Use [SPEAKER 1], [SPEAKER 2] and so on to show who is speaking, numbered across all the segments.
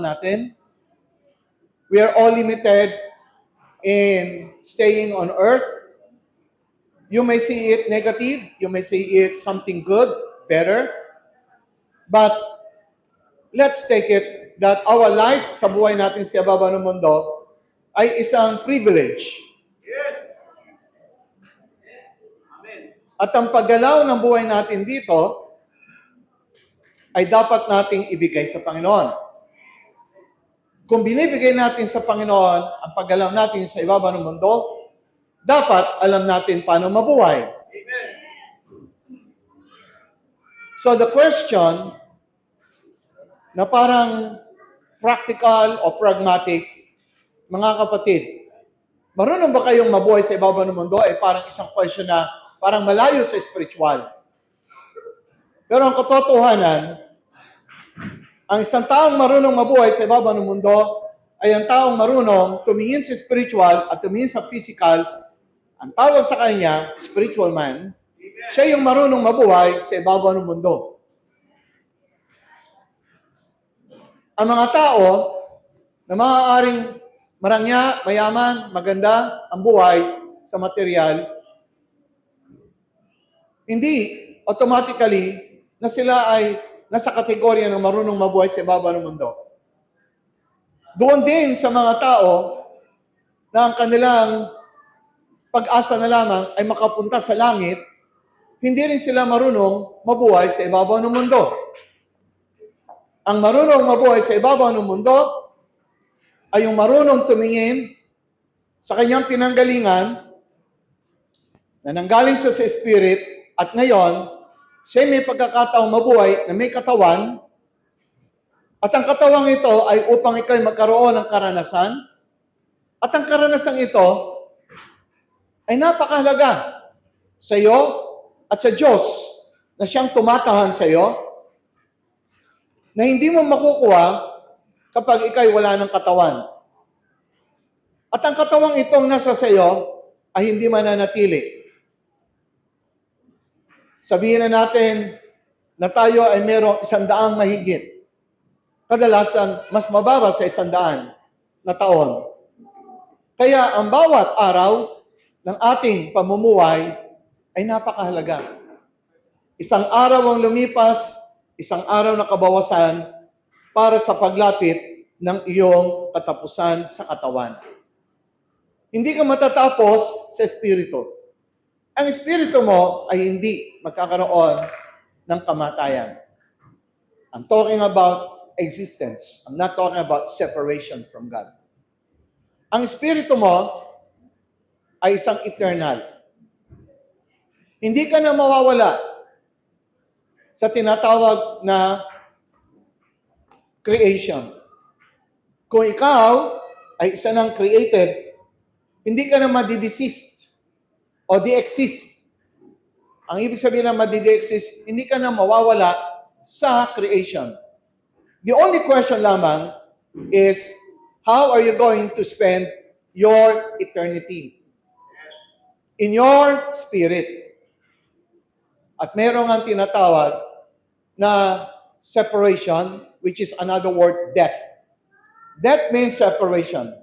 [SPEAKER 1] natin. We are all limited in staying on earth. You may see it negative, you may see it something good, better, but let's take it that our lives sa buhay natin sa ibaba ng mundo ay isang privilege.
[SPEAKER 2] Yes. Amen.
[SPEAKER 1] At ang paggalaw ng buhay natin dito ay dapat nating ibigay sa Panginoon. Kung binibigay natin sa Panginoon ang paggalaw natin sa ibaba ng mundo, dapat alam natin paano mabuhay.
[SPEAKER 2] Amen.
[SPEAKER 1] So the question na parang practical o pragmatic, mga kapatid, marunong ba kayong mabuhay sa ibaba ng mundo? Ay parang isang question na parang malayo sa spiritual. Pero ang katotohanan, ang isang taong marunong mabuhay sa ibaba ng mundo ay ang taong marunong tumingin sa spiritual at tumingin sa physical. Ang tawag sa kanya, spiritual man, siya yung marunong mabuhay sa ibabaw ng mundo. Ang mga tao na maaaring marangya, mayaman, maganda ang buhay sa material, hindi automatically na sila ay nasa kategorya ng marunong mabuhay sa ibabaw ng mundo. Doon din sa mga tao na ang kanilang pag-asa na lamang ay makapunta sa langit, hindi rin sila marunong mabuhay sa ibabaw ng mundo. Ang marunong mabuhay sa ibabaw ng mundo ay yung marunong tumingin sa kanyang pinanggalingan na nanggaling siya sa spirit at ngayon, siya may pagkakataong mabuhay na may katawan at ang katawang ito ay upang ikaw magkaroon ng karanasan at ang karanasang ito ay napakahalaga sa iyo at sa Diyos na siyang tumatahan sa iyo na hindi mo makukuha kapag ikay wala ng katawan. At ang katawang itong nasa sa iyo ay hindi mananatili. Sabihin na natin na tayo ay merong 100 mahigit. Kadalasan, mas mababa sa 100 na taon. Kaya ang bawat araw ng ating pamumuhay ay napakahalaga. Isang araw ang lumipas, isang araw na kabawasan para sa paglapit ng iyong katapusan sa katawan. Hindi ka matatapos sa espiritu. Ang espiritu mo ay hindi magkakaroon ng kamatayan. I'm talking about existence. I'm not talking about separation from God. Ang espiritu mo ay isang eternal. Hindi ka na mawawala sa tinatawag na creation. Kung ikaw ay isa ng created, hindi ka na madidesist o de-exist. Ang ibig sabihin ng madide-exist, hindi ka na mawawala sa creation. The only question lamang is, how are you going to spend your eternity? In your spirit. At meron ang tinatawag na separation, which is another word, death. Death means separation.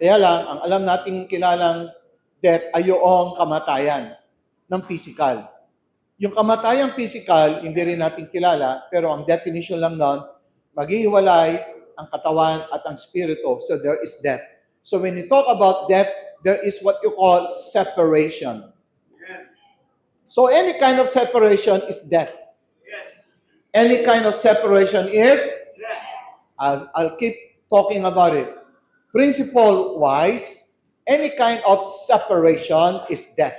[SPEAKER 1] Kaya lang, ang alam nating kilalang death ay yung kamatayan ng physical. Yung kamatayang physical, hindi rin natin kilala, pero ang definition lang nun, maghihiwalay ang katawan at ang spirito. So there is death. So when you talk about death, there is what you call separation. So any kind of separation is death.
[SPEAKER 2] Yes.
[SPEAKER 1] Any kind of separation is,
[SPEAKER 2] Yes.
[SPEAKER 1] I'll keep talking about it. Principle-wise, any kind of separation is death.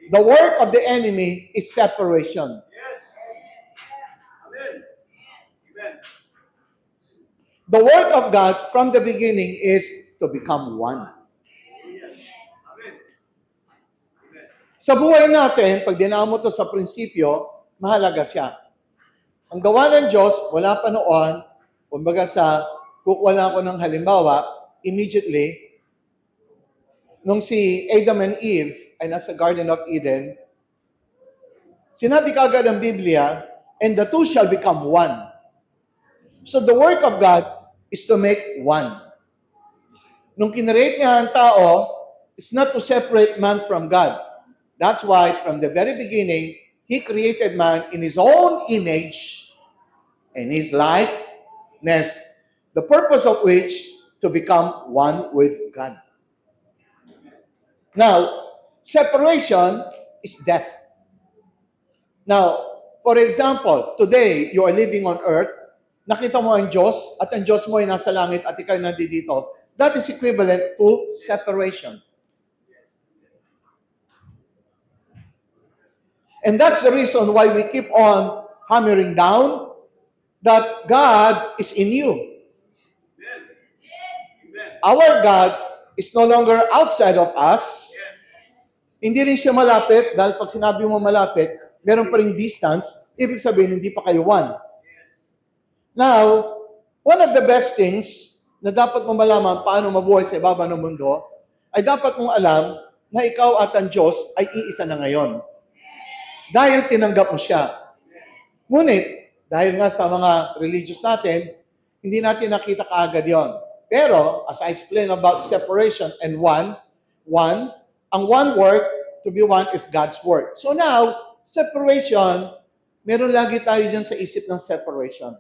[SPEAKER 1] The work of the enemy is separation.
[SPEAKER 2] Yes. Amen. Amen.
[SPEAKER 1] The work of God from the beginning is to become one.
[SPEAKER 2] Amen. Amen.
[SPEAKER 1] Sa buhay natin, pag dinaan mo to sa prinsipyo, mahalaga siya. Ang gawa ng Diyos, wala pa noon, kumbaga sa, kukuha lang ako ng halimbawa, immediately, nung si Adam and Eve ay nasa Garden of Eden, sinabi kagad ng Biblia, and the two shall become one. So the work of God is to make one. Nung kinreate niya ang tao, it's not to separate man from God. That's why from the very beginning, He created man in His own image and His likeness, the purpose of which to become one with God. Now, separation is death. Now, for example, today, you are living on earth, nakita mo ang Diyos, at ang Diyos mo ay nasa langit at ikaw nandito. That is equivalent to separation. And that's the reason why we keep on hammering down that God is in you.
[SPEAKER 2] Amen. Amen.
[SPEAKER 1] Our God is no longer outside of us.
[SPEAKER 2] Yes.
[SPEAKER 1] Hindi rin siya malapit, dahil pag sinabi mo malapit, meron pa ring distance, ibig sabihin hindi pa kayo one. Now, one of the best things na dapat mo malaman paano mabuhay sa ibaba ng mundo, ay dapat mong alam na ikaw at ang Diyos ay iisa na ngayon. Dahil tinanggap mo siya. Ngunit, dahil nga sa mga religious natin, hindi natin nakita kaagad yon. Pero, as I explained about separation and one, ang one work to be one is God's work. So now, separation, meron lagi tayo dyan sa isip ng separation.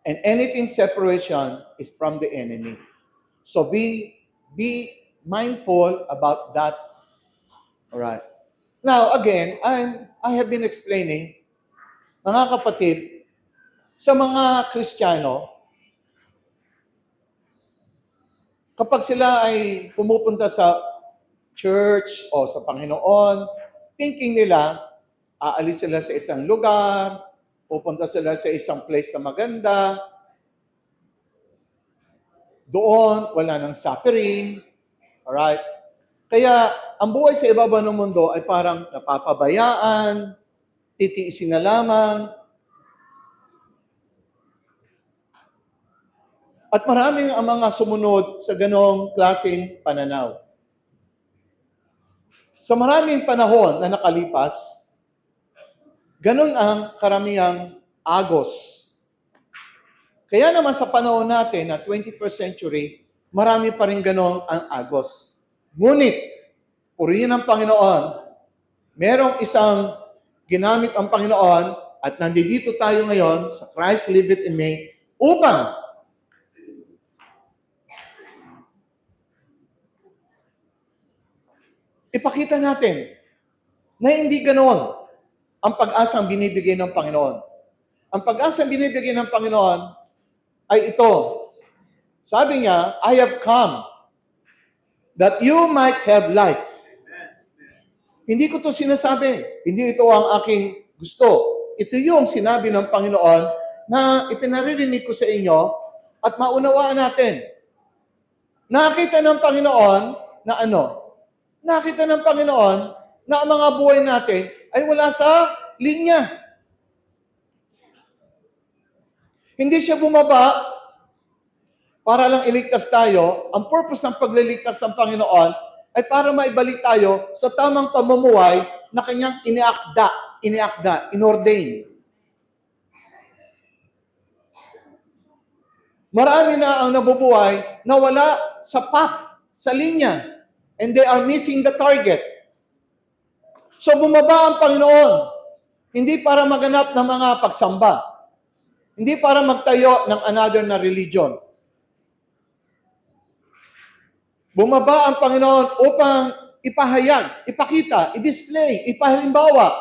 [SPEAKER 1] And anything separation is from the enemy. So be mindful about that. All right. Now, again, I have been explaining, mga kapatid, sa mga Kristiyano, kapag sila ay pumupunta sa church o sa Panginoon, thinking nila, aalis sila sa isang lugar, pupunta sila sa isang place na maganda, doon, wala nang suffering, alright? Kaya, ang buhay sa ibaba ng mundo ay parang napapabayaan, titiisin na lamang, at maraming ang mga sumunod sa ganong klaseng pananaw. Sa maraming panahon na nakalipas, ganon ang karamihang agos. Kaya naman sa panahon natin na 21st century, marami pa rin ganon ang agos. Ngunit, purihin ang Panginoon, merong isang ginamit ang Panginoon at nandito tayo ngayon sa Christ Liveth in Me upang ipakita natin na hindi ganon ang pag-asang binibigay ng Panginoon. Ang pag-asang binibigay ng Panginoon ay ito. Sabi niya, I have come that you might have life. Hindi ko to sinasabi. Hindi ito ang aking gusto. Ito yung sinabi ng Panginoon na ipinaririnig ko sa inyo at maunawaan natin. Nakita ng Panginoon na ano? Nakita ng Panginoon na ang mga buhay natin ay wala sa linya. Hindi siya bumaba para lang iligtas tayo. Ang purpose ng pagliligtas ng Panginoon ay para maibalik tayo sa tamang pamumuhay na kanyang inordain. Marami na ang nabubuhay na wala sa path, sa linya. And they are missing the target. So bumaba ang Panginoon, hindi para maganap ng mga pagsamba, hindi para magtayo ng another na religion. Bumaba ang Panginoon upang ipahayag, ipakita, i-display, ipahalimbawa,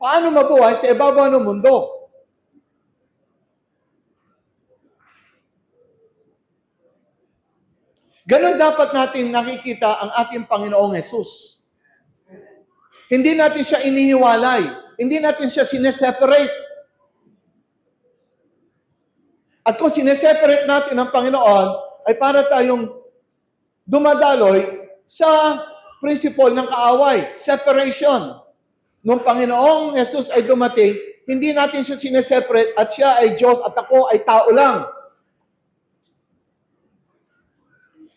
[SPEAKER 1] paano mabuhay sa ibabaw ng mundo. Ganon dapat natin nakikita ang ating Panginoong Jesus. Hindi natin siya inihiwalay. Hindi natin siya sineseparate. At kung sineseparate natin ang Panginoon, ay para tayong dumadaloy sa principle ng kaaway, separation. Nung Panginoong Jesus ay dumating, hindi natin siya sineseparate at siya ay Diyos at ako ay tao lang.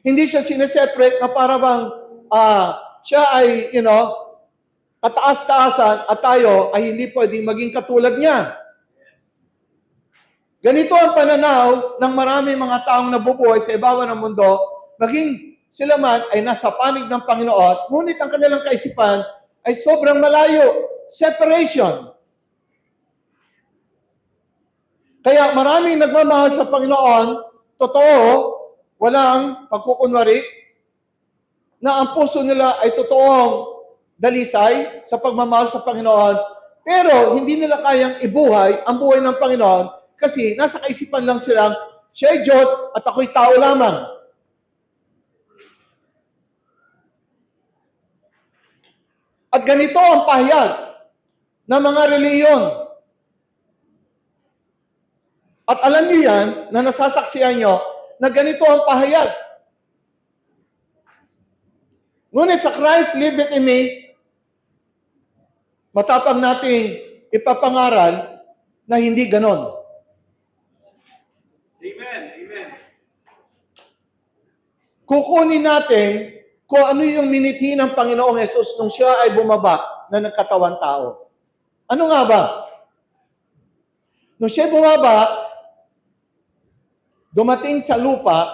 [SPEAKER 1] Hindi siya sineseparate na para bang siya ay, kataas-taasan at tayo ay hindi pwedeng maging katulad niya. Ganito ang pananaw ng maraming mga taong nabubuhay sa ibabaw ng mundo, maging sila man ay nasa panig ng Panginoon, ngunit ang kanilang kaisipan ay sobrang malayo. Separation. Kaya maraming nagmamahal sa Panginoon, totoo, walang pagkukunwari, na ang puso nila ay totoong dalisay sa pagmamahal sa Panginoon, pero hindi nila kayang ibuhay ang buhay ng Panginoon kasi nasa kaisipan lang silang, siya ay Diyos at ako'y tao lamang. At ganito ang pahayag ng mga reliyon. At alam niyo yan, na nasasaksihan nyo, na ganito ang pahayag. Ngunit sa Christ liveth in me, matapang nating ipapangaral na hindi ganon.
[SPEAKER 2] Amen. Amen.
[SPEAKER 1] Kukunin natin kung ano yung minithi ng Panginoong Yesus nung siya ay bumaba na nagkatawan tao. Ano nga ba? Nung siya bumaba, dumating sa lupa,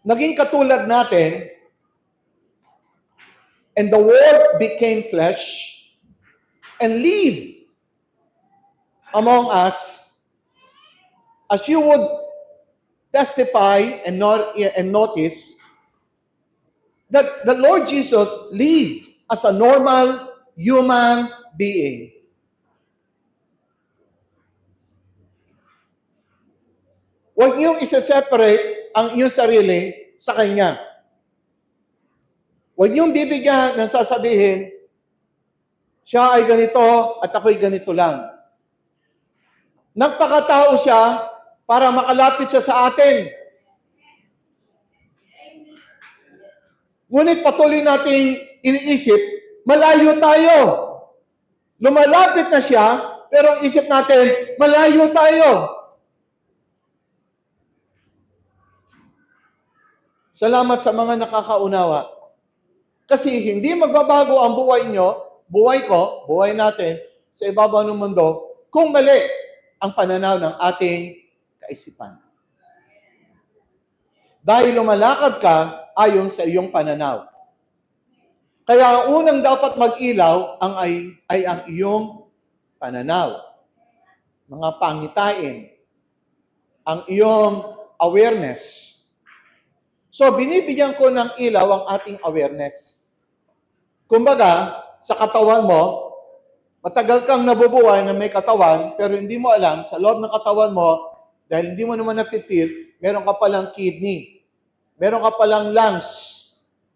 [SPEAKER 1] naging katulad natin, and the Word became flesh and lived among us, as you would testify and notice that the Lord Jesus lived as a normal human being. Huwag niyong isa-separate ang iyong sarili sa Kanya. Huwag niyong bibigyan ng sasabihin, siya ay ganito at ako'y ganito lang. Nagpakatao siya para makalapit siya sa atin. Ngunit patuloy nating iniisip, malayo tayo. Lumalapit na siya, pero ang isip natin, malayo tayo. Salamat sa mga nakakaunawa. Kasi hindi magbabago ang buhay nyo, buhay ko, buhay natin, sa ibabaw ng mundo, kung mali ang pananaw ng ating kaisipan. Dahil lumalakad ka ayon sa iyong pananaw. Kaya ang unang dapat mag-ilaw ay ang iyong pananaw. Mga pangitain. Ang iyong awareness. So, binibigyan ko ng ilaw ang ating awareness. Kumbaga, sa katawan mo, matagal kang nabubuhay na may katawan, pero hindi mo alam, sa loob ng katawan mo, dahil hindi mo naman na-feel, meron ka palang kidney, meron ka palang lungs,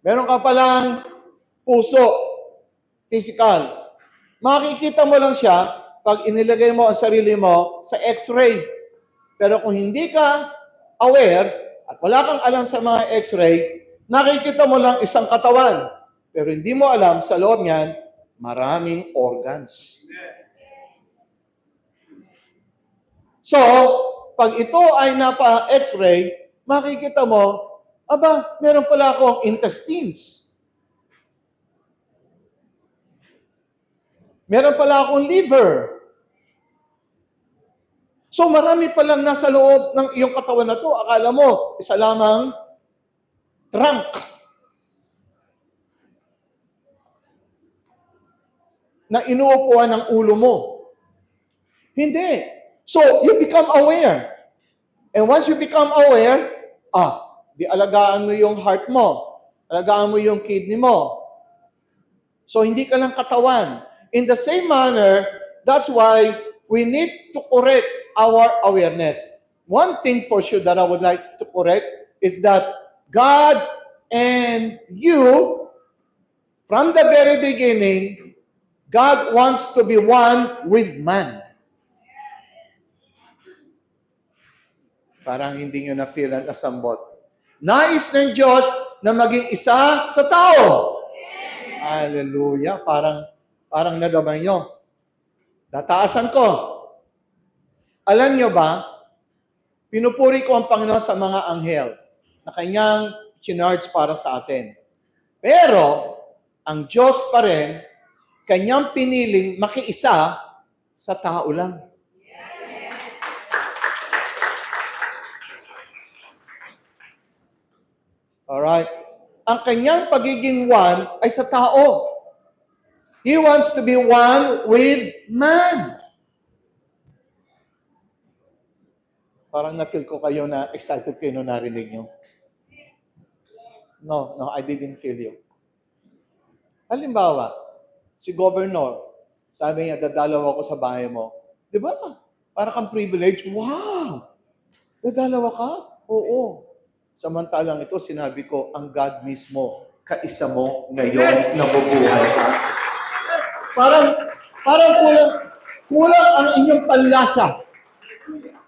[SPEAKER 1] meron ka palang puso, physical. Makikita mo lang siya pag inilagay mo ang sarili mo sa x-ray. Pero kung hindi ka aware, at wala kang alam sa mga x-ray, nakikita mo lang isang katawan. Pero hindi mo alam sa loob niyan, maraming organs. So, pag ito ay napa-x-ray, makikita mo, aba, meron pala akong intestines. Meron pala akong liver. So, marami palang nasa loob ng iyong katawan na to. Akala mo, isa lamang trunk. Na inuupuan ng ulo mo. Hindi. So, you become aware. And once you become aware, di alagaan mo yung heart mo. Alagaan mo yung kidney mo. So, hindi ka lang katawan. In the same manner, that's why we need to correct our awareness. One thing for sure that I would like to correct is that God and you, from the very beginning, God wants to be one with man. Parang hindi nyo na-feel ang asambot. Nais ng Diyos na maging isa sa tao. Hallelujah. Parang nadamay nyo. Tataasan ko. Alam nyo ba, pinupuri ko ang Panginoon sa mga anghel na kanyang sinarge para sa atin. Pero, ang Diyos pa rin, kanyang piniling makiisa sa tao lang. Alright? Ang kanyang pagiging one ay sa tao. He wants to be one with man. Parang na-feel ko kayo na excited kayo nung narinig nyo. No, I didn't feel you. Halimbawa, si Governor, sabi niya, dadalaw ako sa bahay mo. Di ba? Para kang privilege. Wow! Dadalaw ka? Oo. Samantalang ito, sinabi ko, ang God mismo, kaisa mo ngayon nabubuhay ka. Parang kulang ang inyong panlasa.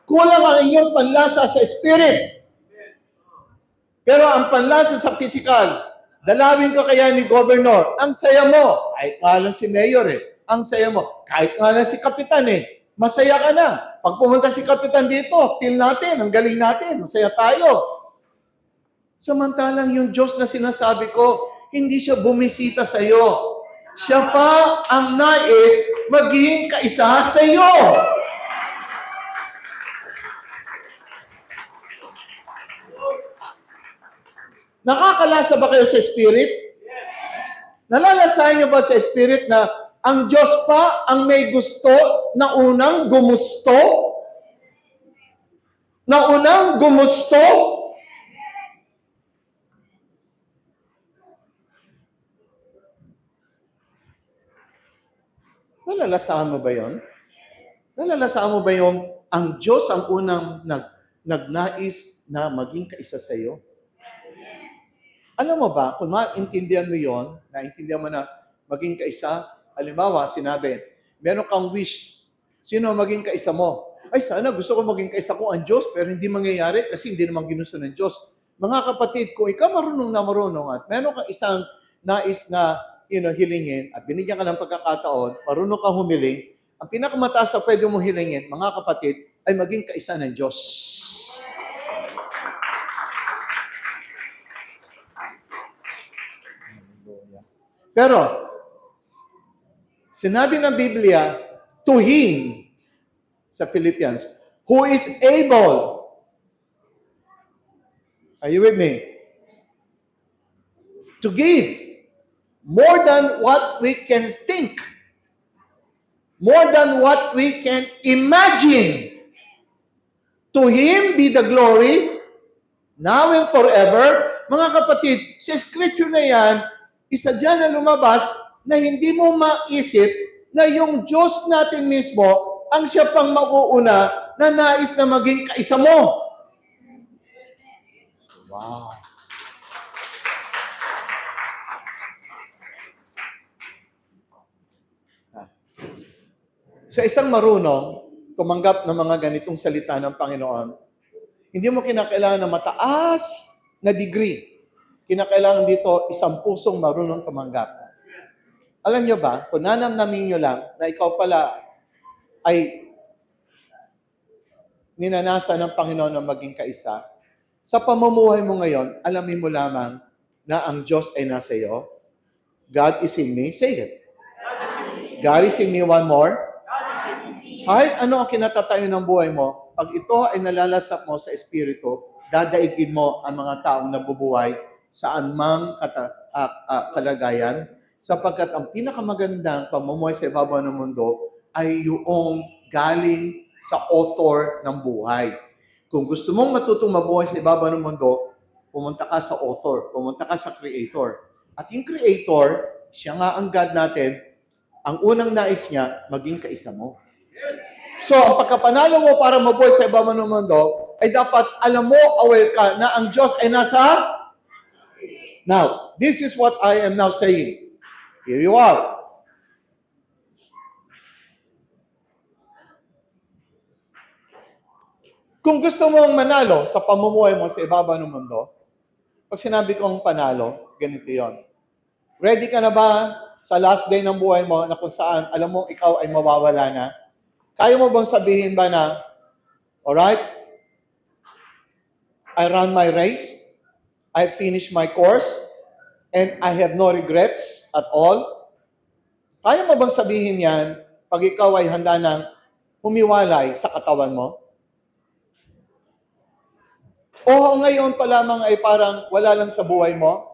[SPEAKER 1] Kulang ang inyong panlasa sa spirit. Pero ang panlasa sa physical, dalawin ka kaya ni Governor, ang saya mo. Kahit nga lang si Mayor ang saya mo. Kahit nga lang si Kapitan masaya ka na. Pag pumunta si Kapitan dito, feel natin, ang galing natin, masaya tayo. Samantalang yung Diyos na sinasabi ko, hindi siya bumisita sa iyo. Siya pa ang nais maging kaisa sa iyo. Nakakalasa ba kayo sa Spirit? Nalalasahan niyo ba sa Spirit na ang Diyos pa ang may gusto na unang gumusto? Na unang gumusto? Nalalasahan mo ba yon? Nalalasahan mo ba yung ang Diyos ang unang nagnais na maging kaisa sa iyo? Alam mo ba, kung maintindihan mo yon, naintindihan mo na maging kaisa, halimbawa, sinabi, meron kang wish, sino maging kaisa mo? Ay, sana gusto ko maging kaisa ko ang Diyos, pero hindi mangyayari kasi hindi naman ginusto ng Diyos. Mga kapatid, kung ikaw marunong na marunong at meron kang isang nais na hilingin at binigyan ka ng pagkakataon, marunong kang humiling, ang pinakamataas na pwede mong hilingin, mga kapatid, ay maging kaisa ng Diyos. Pero, sinabi ng Biblia, to Him, sa Philippians, who is able, are you with me? To give more than what we can think, more than what we can imagine. To Him be the glory, now and forever. Mga kapatid, sa scripture na yan, isa dyan na lumabas na hindi mo maisip na yung Diyos natin mismo ang siya pang mauuna na nais na maging kaisa mo. Wow. Sa isang marunong, tumanggap ng mga ganitong salita ng Panginoon, hindi mo kinakailangan ng mataas na degree. Kinakailangan dito isang pusong marunong tumanggap. Alam nyo ba, kung nanamnamin nyo lang na ikaw pala ay ninanasa ng Panginoon na maging kaisa, sa pamumuhay mo ngayon, alamin mo lamang na ang Diyos ay nasa iyo. God is in me. Say it. God is in me. One more. Kahit ano ang kinatatayo ng buhay mo, pag ito ay nalalasap mo sa Espiritu, dadaigin mo ang mga taong nabubuhay saan mang kalagayan, sapagkat ang pinakamagandang pamumuhay sa ibabaw ng mundo ay yung galing sa author ng buhay. Kung gusto mong matutong mabuhay sa ibabaw ng mundo, pumunta ka sa author, pumunta ka sa creator. At yung creator, siya nga ang God natin, ang unang nais niya, maging kaisa mo. So, ang pagkapanalo mo para mabuhay sa ibabaw ng mundo, ay dapat alam mo, aware ka, na ang Diyos ay nasa. Now, this is what I am now saying. Here you are. Kung gusto mong manalo sa pamumuhay mo sa ibabaw ng mundo, pag sinabi kong panalo, ganito yon. Ready ka na ba sa last day ng buhay mo na kung saan alam mo ikaw ay mawawala na? Kaya mo bang sabihin ba na, alright, I ran my race, I finished my course, and I have no regrets at all? Kaya mo bang sabihin yan pag ikaw ay handa nang humiwalay sa katawan mo? O ngayon pa lamang ay parang wala lang sa buhay mo?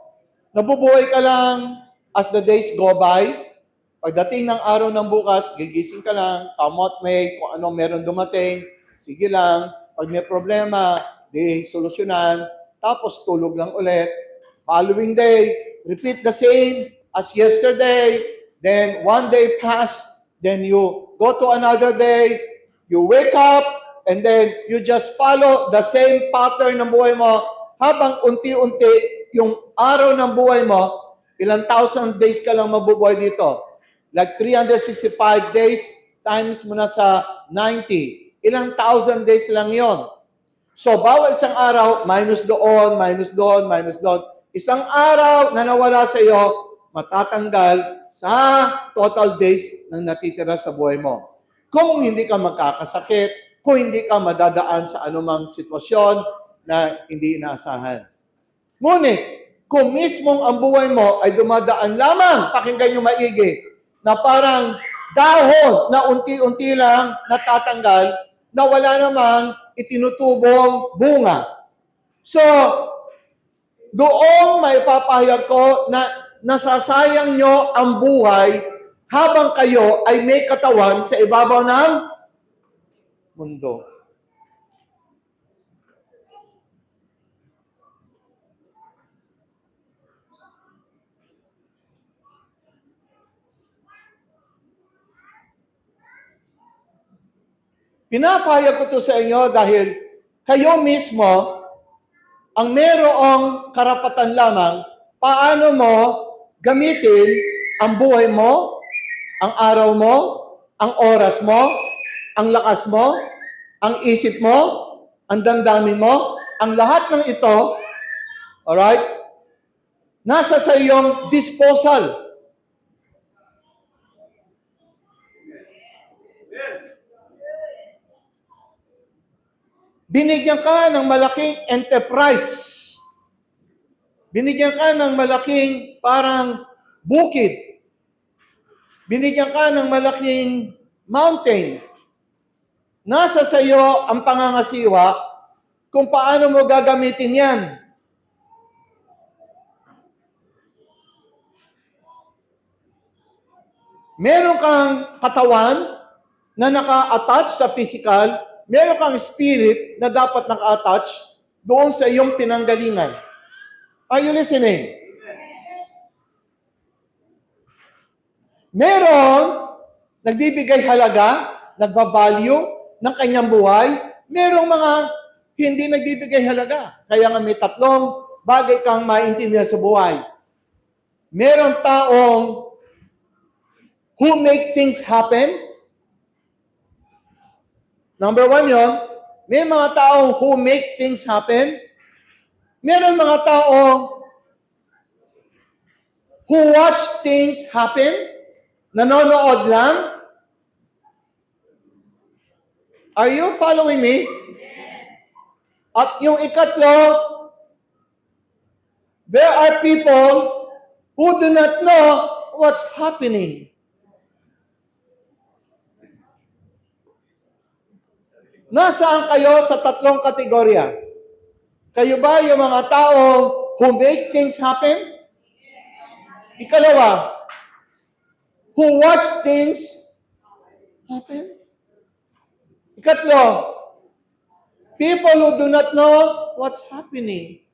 [SPEAKER 1] Nabubuhay ka lang as the days go by? Pagdating ng araw ng bukas, gigising ka lang, kamot may, kung ano meron dumating, sige lang. Pag may problema, di solusyonan, tapos tulog lang ulit. Following day, repeat the same as yesterday. Then one day pass, then you go to another day, you wake up, and then you just follow the same pattern ng buhay mo habang unti-unti yung araw ng buhay mo, ilang thousand days ka lang mabubuhay dito. Like 365 days times mo na sa 90. Ilang thousand days lang yon. So, bawat isang araw, minus doon, minus doon, minus doon. Isang araw na nawala sa iyo, matatanggal sa total days na natitira sa buhay mo. Kung hindi ka magkakasakit, kung hindi ka madadaan sa anumang sitwasyon na hindi inaasahan. Ngunit, kung mismong ang buhay mo ay dumadaan lamang, pakinggan nyo maigi, na parang dahon na unti-unti lang natatanggal, na wala namang itinutubong bunga. So, doon may papahayag ko na nasasayang nyo ang buhay habang kayo ay may katawan sa ibabaw ng mundo. Pinapahayag ko to sa inyo dahil kayo mismo ang merong karapatan lamang paano mo gamitin ang buhay mo, ang araw mo, ang oras mo, ang lakas mo, ang isip mo, ang damdamin mo, ang lahat ng ito, alright, nasa sa iyong disposal. Binigyan ka ng malaking enterprise. Binigyan ka ng malaking parang bukid. Binigyan ka ng malaking mountain. Nasa sa iyo ang pangangasiwa kung paano mo gagamitin yan. Meron kang katawan na naka-attach sa physical, meron kang spirit na dapat naka-attach doon sa iyong pinanggalingan. Are you listening? Meron nagbibigay halaga, nagva-value ng kanyang buhay. Merong mga hindi nagbibigay halaga. Kaya nga may tatlong bagay kang maintindihan sa buhay. Meron taong who make things happen. Number one yon, may mga taong who make things happen. Meron mga taong who watch things happen, nanonood lang. Are you following me? At yung ikatlo, there are people who do not know what's happening. Nasaan kayo sa tatlong kategorya? Kayo ba yung mga taong who make things happen? Ikalawa, who watch things happen? Ikatlo, people who do not know what's happening.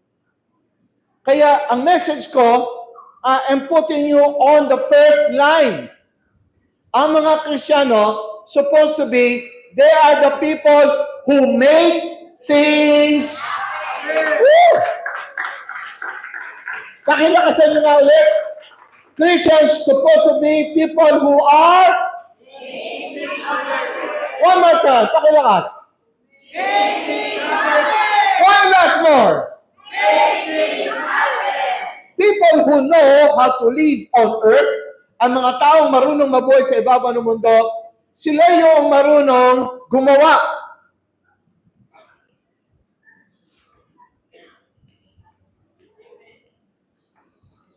[SPEAKER 1] Kaya ang message ko, I'm putting you on the first line. Ang mga Kristiyano, supposed to be, they are the people who make things. Woo! Pakilakasan nyo nga ulit. Christians supposed to be people who are. One more time, pakilakas. One last more. People who know how to live on earth, ang mga taong marunong mabuhay sa ibabaw ng mundo, sila yung marunong gumawa.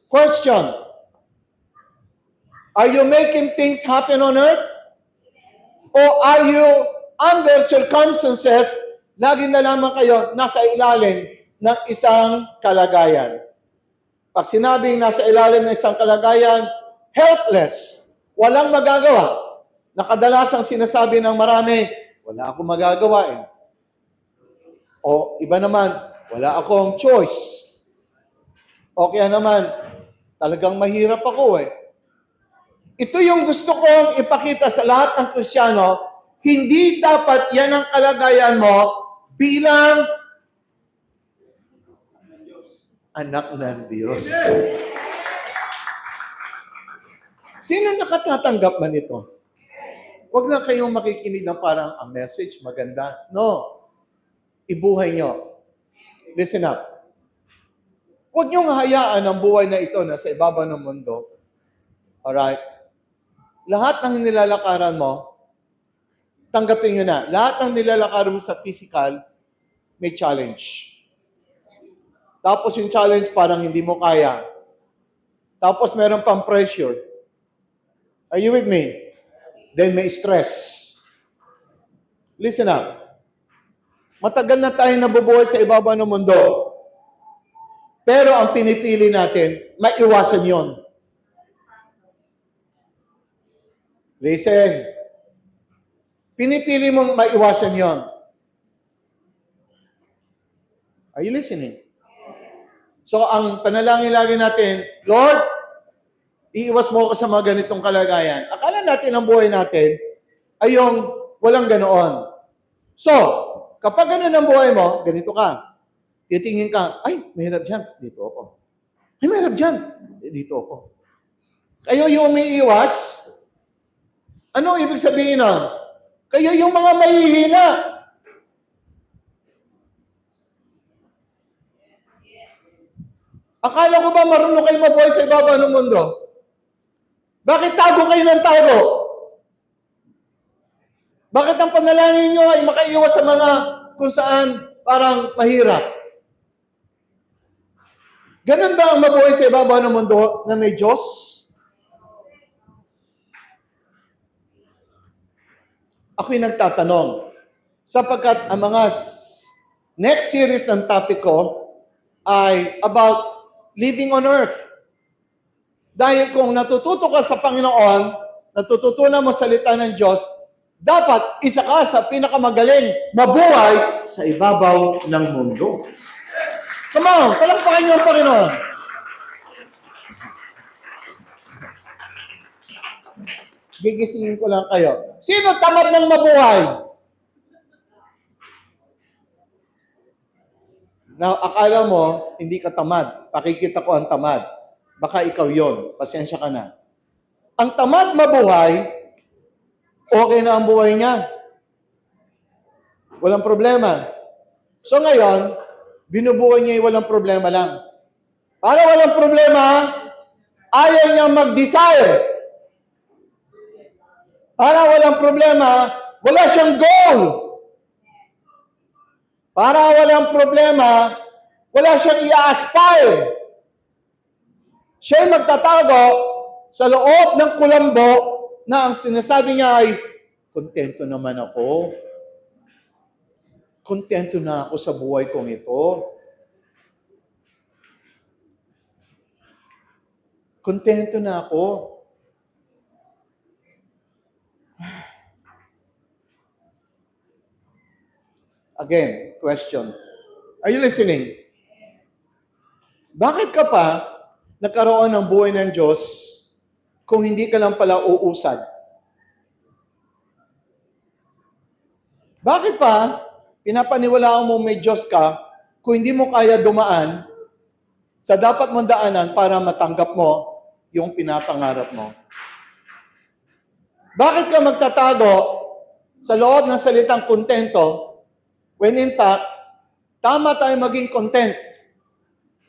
[SPEAKER 1] Question. Are you making things happen on earth? Or are you under circumstances lagi na lamang kayo nasa ilalim ng isang kalagayan. Pag sinabing nasa ilalim ng isang kalagayan, helpless, walang magagawa. Nakadalasang sinasabi ng marami, wala akong magagawa eh. O iba naman, wala akong choice. O kaya naman, talagang mahirap ako eh. Ito yung gusto kong ipakita sa lahat ng Kristiyano, hindi dapat yan ang kalagayan mo bilang anak ng Diyos. Sino nakatatanggap man ito? Huwag lang kayong makikinig ng parang ang message maganda. No. Ibuhay nyo. Listen up. Huwag niyong hayaan ang buhay na ito na sa ibabaw ng mundo. Alright? Lahat ng nilalakaran mo, tanggapin nyo na. Lahat ng nilalakaran mo sa physical, may challenge. Tapos yung challenge parang hindi mo kaya. Tapos meron pang pressure. Are you with me? Then may stress. Listen up. Matagal na tayong nabubuhay sa ibabaw ng mundo. Pero ang pinipili natin, maiwasan yon. Listen. Pinipili mong maiwasan yon. Are you listening? So, ang panalangin lagi natin, Lord, iiwas mo ako sa mga ganitong kalagayan. Akala natin ang buhay natin ay yung walang ganoon. So, kapag ganun ang buhay mo, ganito ka. Titingin ka, ay, mahirap dyan. Dito ako. Ay, mahirap dyan. Dito ako. Kayo yung umiiwas, ano ibig sabihin nun? Kayo yung mga mahihina. Akala ko ba marunong kayo mabuhay sa ibabaw ng mundo? Bakit tago kayo ng tago? Bakit ang panalangin nyo ay makaiwas sa mga kung saan parang mahirap? Ganun ba ang mabuhay sa ibabaw ng mundo na may Diyos? Ako'y nagtatanong, sapagkat ang mga next series ng topic ko ay about living on earth. Dahil kung natututo ka sa Panginoon, natututunan mo salita ng Diyos, dapat isa ka sa pinakamagaling mabuhay sa ibabaw ng mundo. Come on, palakpakan niyo ang Panginoon. Gigisingin ko lang kayo. Sino tamad ng mabuhay? Now, akala mo, hindi ka tamad. Pakikita ko ang tamad. Baka ikaw yon. Pasensya ka na. Ang tamad mabuhay, okay na ang buhay niya. Walang problema. So ngayon, binubuhay niya yung walang problema lang. Para walang problema, ayaw niya mag-desire. Para walang problema, wala siyang goal. Para walang problema, wala siyang i-aspire. Siya'y magtatago sa loob ng kulambo na ang sinasabi niya ay, kontento naman ako. Kontento na ako sa buhay kong ito. Kontento na ako. Again, question. Are you listening? Bakit ka pa nagkaroon ng buhay ng Diyos kung hindi ka lang pala uusad? Bakit pa pinapaniwalaan mo may Diyos ka kung hindi mo kaya dumaan sa dapat mong daanan para matanggap mo yung pinapangarap mo? Bakit ka magtatago sa loob ng salitang kontento when in fact, tama tayo maging content.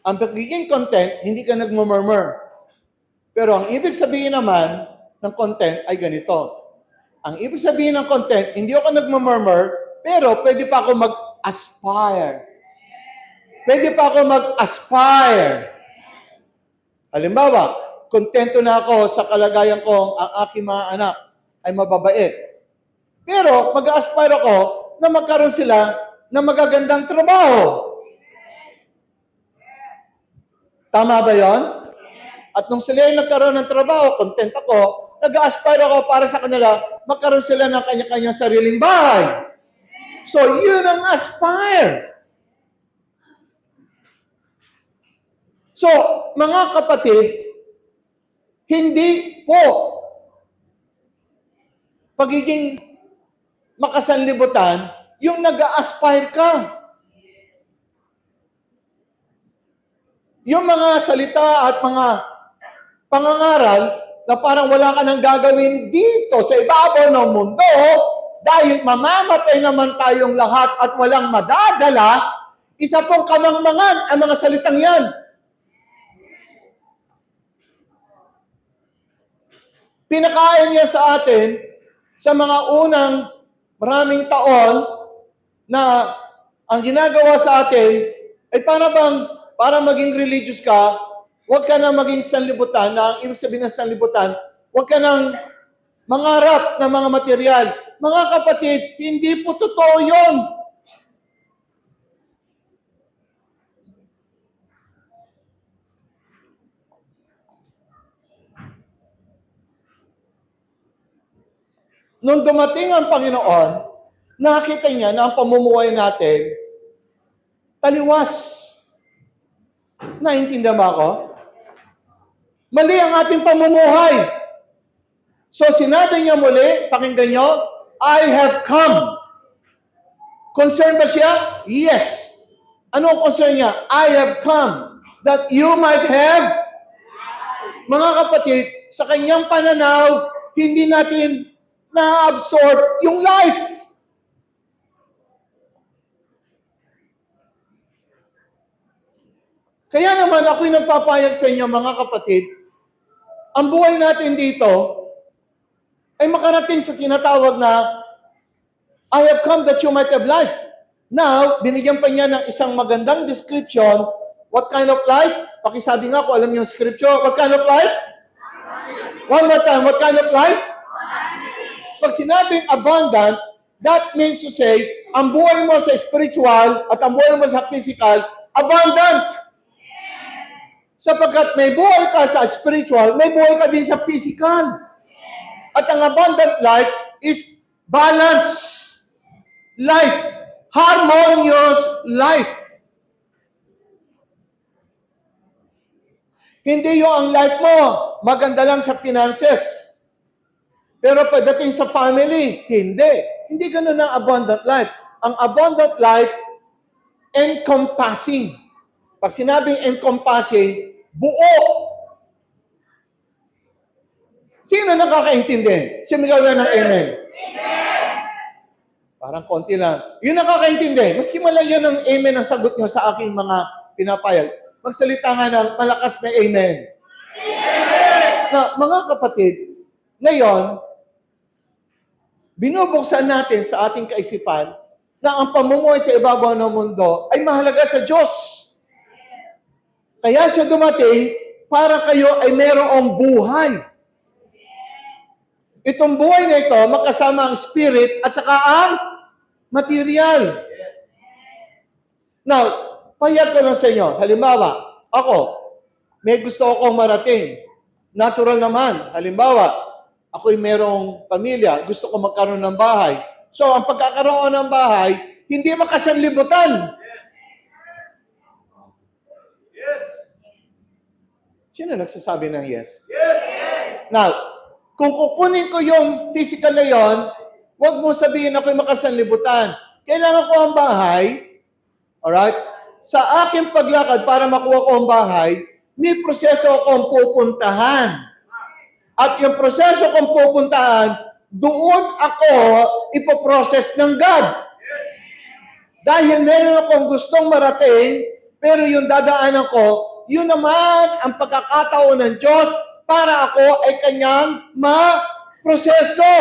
[SPEAKER 1] Ang pagiging content, hindi ka nagmumurmur. Pero ang ibig sabihin naman ng content ay ganito. Ang ibig sabihin ng content, hindi ako nagmumurmur, pero pwede pa ako mag-aspire. Pwede pa ako mag-aspire. Halimbawa, kontento na ako sa kalagayan kong ang aking mga anak ay mababait. Pero mag-aspire ako na magkaroon sila na magagandang trabaho. Tama ba yon? At nung sila ay nagkaroon ng trabaho, content ako, nag-aspire ako para sa kanila, magkaroon sila ng kanya-kanyang sariling bahay. So, yun ang aspire. So, mga kapatid, hindi po pagiging makasanlibutan yung nag-aspire ka. Yung mga salita at mga pangangaral na parang wala ka nang gagawin dito sa ibabaw ng mundo dahil mamamatay naman tayong lahat at walang madadala, isa pong kamangmangan ang mga salitang yan. Pinakain niya sa atin sa mga unang maraming taon na ang ginagawa sa atin ay para maging religious ka, huwag ka na maging sanlibutan, na ang ibig sabihin ng sanlibutan, huwag ka nang mangarap ng mga material. Mga kapatid, hindi po totoo yun. Nung dumating ang Panginoon, nakita niya na ang pamumuhay natin taliwas. Naintindihan ba ako? Mali ang ating pamumuhay. So sinabi niya muli, pakinggan niyo, I have come. Concerned ba siya? Yes. Ano ang concern niya? I have come that you might have. Mga kapatid, sa kanyang pananaw, hindi natin na-absorb yung life. Kaya naman ako'y nagpapayag sa inyo, mga kapatid, ang buhay natin dito ay makarating sa tinatawag na I have come that you might have life. Now, binigyan pa niya ng isang magandang description. What kind of life? Pakisabi nga kung alam niyo yung scripture. What kind of life? One more time. What kind of life? Pag sinabing abundant, that means to say, ang buhay mo sa spiritual at ang buhay mo sa physical, abundant. Sapagkat may buhay ka sa spiritual, may buhay ka din sa physical. At ang abundant life is balanced life, harmonious life. Hindi yung ang life mo, maganda lang sa finances. Pero pagdating sa family, hindi. Hindi ganun ang abundant life. Ang abundant life, encompassing. Pag sinabing encompassing, buo. Sino nakakaintindi? Sumigaw na ng amen. Parang konti lang. Yun nakakaintindi. Maski malayo ng amen ang sagot nyo sa aking mga pinapayag. Magsalita nga ng malakas na amen. Na, mga kapatid, ngayon, binubuksan natin sa ating kaisipan na ang pamumuhay sa ibabaw ng mundo ay mahalaga sa Diyos. Kaya siya dumating para kayo ay merong buhay. Itong buhay na ito, magkasama ang spirit at saka ang material. Now, payag ko lang sa inyo. Halimbawa, ako, may gusto akong marating. Natural naman. Halimbawa, ako'y merong pamilya, gusto ko magkaroon ng bahay. So, ang pagkakaroon ng bahay, hindi makasanlibutan.
[SPEAKER 2] Yes.
[SPEAKER 1] Sino nagsasabi ng yes?
[SPEAKER 2] Yes.
[SPEAKER 1] Now, kung kukunin ko yung physical na yon, huwag mo sabihin ako'y makasanlibutan. Kailangan ko ang bahay, alright? Sa aking paglakad para makuha ko ang bahay, may proseso akong pupuntahan. At yung proseso kong pupuntahan, doon ako ipoprocess ng God. Dahil meron akong gustong marating, pero yung dadaanan ko, yun naman ang pagkakataon ng Diyos para ako ay kanyang ma-proseso.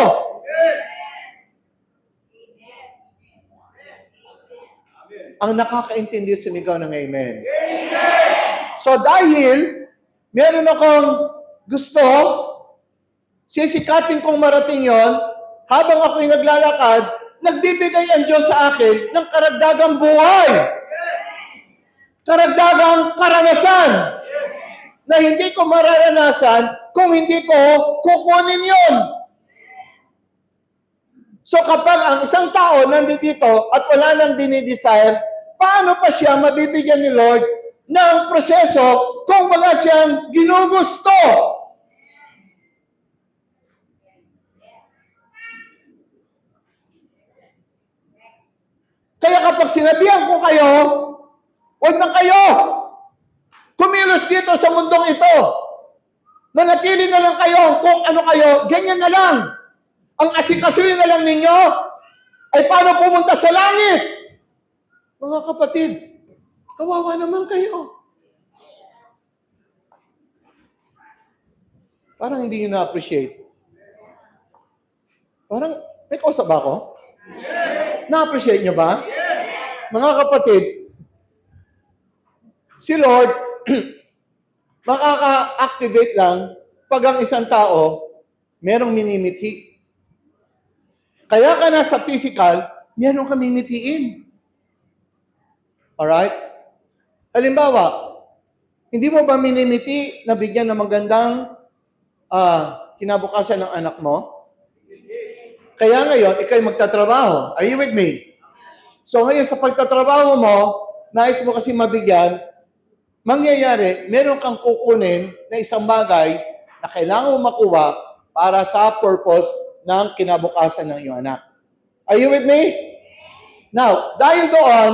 [SPEAKER 1] Ang nakakaintindi sumigaw ng amen. So dahil meron akong gusto, sisikapin kong marating yon, habang ako'y naglalakad, nagbibigay ang Diyos sa akin ng karagdagang buhay. Karagdagang karanasan na hindi ko mararanasan kung hindi ko kukunin yun. So kapag ang isang tao nandito at wala nang dinidesire, paano pa siya mabibigyan ni Lord ng proseso kung wala siyang ginugusto? Kaya kapag sinabihan ko kayo, huwag na kayo kumilos dito sa mundong ito. Manatili na lang kayo kung ano kayo, ganyan na lang. Ang asikasuhin na lang ninyo ay paano pumunta sa langit. Mga kapatid, kawawa naman kayo. Parang hindi nyo na-appreciate. Parang, may kausap ba ako? Na-appreciate nyo ba? Mga kapatid, si Lord, makaka-activate lang pag ang isang tao merong minimithi. Kaya ka nasa physical, meron ka mimitiin. Alright? Halimbawa, hindi mo ba minimiti na bigyan ng magandang kinabukasan ng anak mo? Kaya ngayon, ikaw'y magtatrabaho. Are you with me? So ngayon, sa pagtatrabaho mo, nais mo kasi mabigyan, mangyayari, meron kang kukunin na isang bagay na kailangan mo makuha para sa purpose ng kinabukasan ng iyong anak. Are you with me? Now, dahil doon,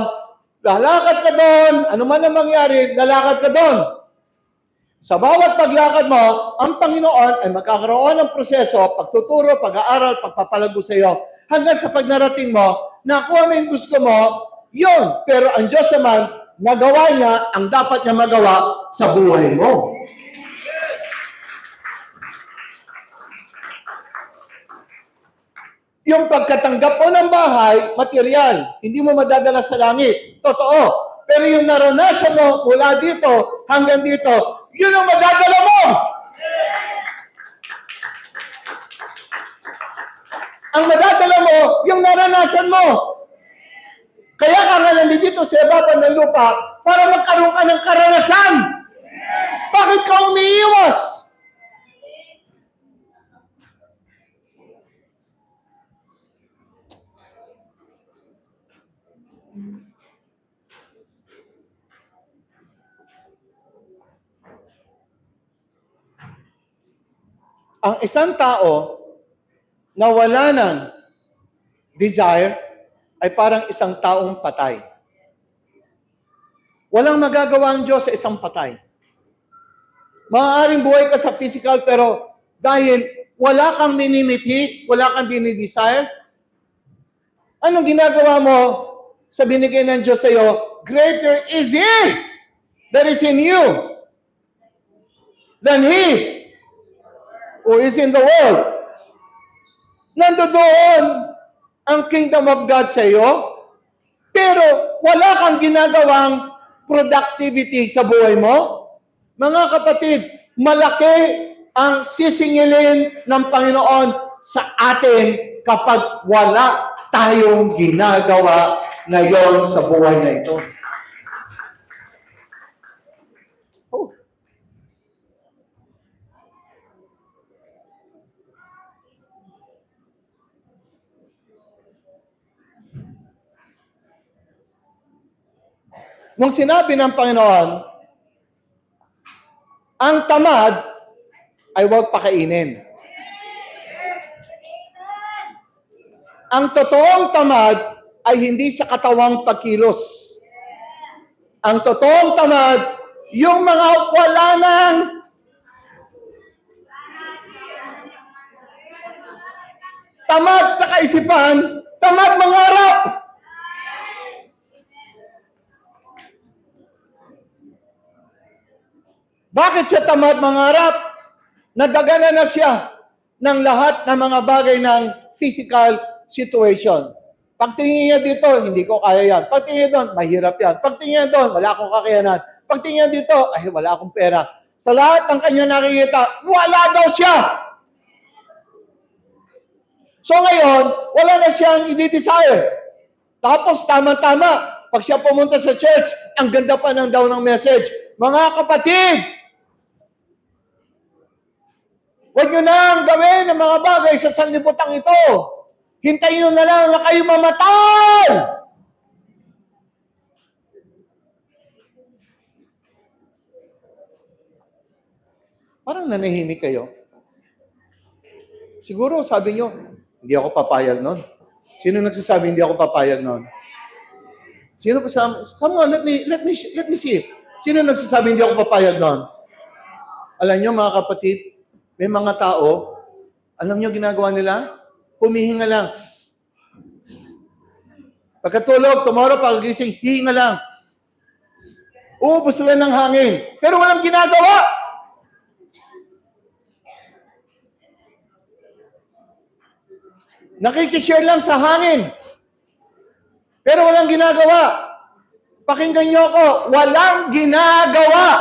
[SPEAKER 1] lalakad ka doon, ano man ang mangyari, lalakad ka doon. Sa bawat paglakad mo, ang Panginoon ay magkakaroon ng proseso, pagtuturo, pag-aaral, pagpapalago sa iyo, hanggang sa pag narating mo, nakuha mo yung gusto mo, yun. Pero ang Diyos naman, nagawa niya ang dapat niya magawa sa buhay mo. Yung pagkatanggap mo ng bahay, material, hindi mo madadala sa langit. Totoo. Pero yung naranasan mo mula dito hanggang dito, yun ang madadala mo. Ang madadala mo, yung naranasan mo. Kaya ka nga nandito sa ibaba ng lupa para magkaroon ka ng karanasan. Bakit ka umiiwas? Ang isang tao na wala ng desire ay parang isang taong patay. Walang magagawa ang Diyos sa isang patay. Maaaring buhay ka sa physical pero dahil wala kang minimithi, wala kang dinidesire, anong ginagawa mo sa binigay ng Diyos sa iyo? Greater is He that is in you than He who is in the world. Nandoon ang kingdom of God sa iyo, pero wala kang ginagawang productivity sa buhay mo. Mga kapatid, malaki ang sisingilin ng Panginoon sa atin kapag wala tayong ginagawa ngayon sa buhay na ito. Oh. Nung sinabi ng Panginoon, ang tamad ay huwag pakainin. Ang totoong tamad ay hindi sa katawang pagkilos. Ang totoong tamad, yung mga wala nang tamad sa kaisipan, tamad mangarap. Bakit siya tamad mangarap? Nadagana na siya ng lahat ng mga bagay ng physical situation. Pagtingin niya dito, hindi ko kaya yan. Pagtingin doon, mahirap yan. Pagtingin doon, wala akong kakayanan. Pagtingin dito, ay wala akong pera. Sa lahat ng kanya nakikita, wala daw siya. So ngayon, wala na siyang i-desire. Tapos tama-tama, pag siya pumunta sa church, ang ganda pa daw ng message. Mga kapatid, huwag nyo nang gawin ang mga bagay sa sanlibutan ito. Hintayin nyo na lang na kayo mamatay. Parang nanahimik kayo. Siguro sabi nyo, hindi ako papayag nun. Sino nagsasabi hindi ako papayag nun? Sino pa sa... Come on, let me see. Sino nagsasabi hindi ako papayag nun? Alam nyo mga kapatid, may mga tao, alam nyo ginagawa nila? Humihinga lang. Pagkatulog, tomorrow, pagkagising, hihinga lang. Uubos sila ng hangin. Pero walang ginagawa. Nakikishare lang sa hangin. Pero walang ginagawa. Pakinggan nyo ako, walang ginagawa.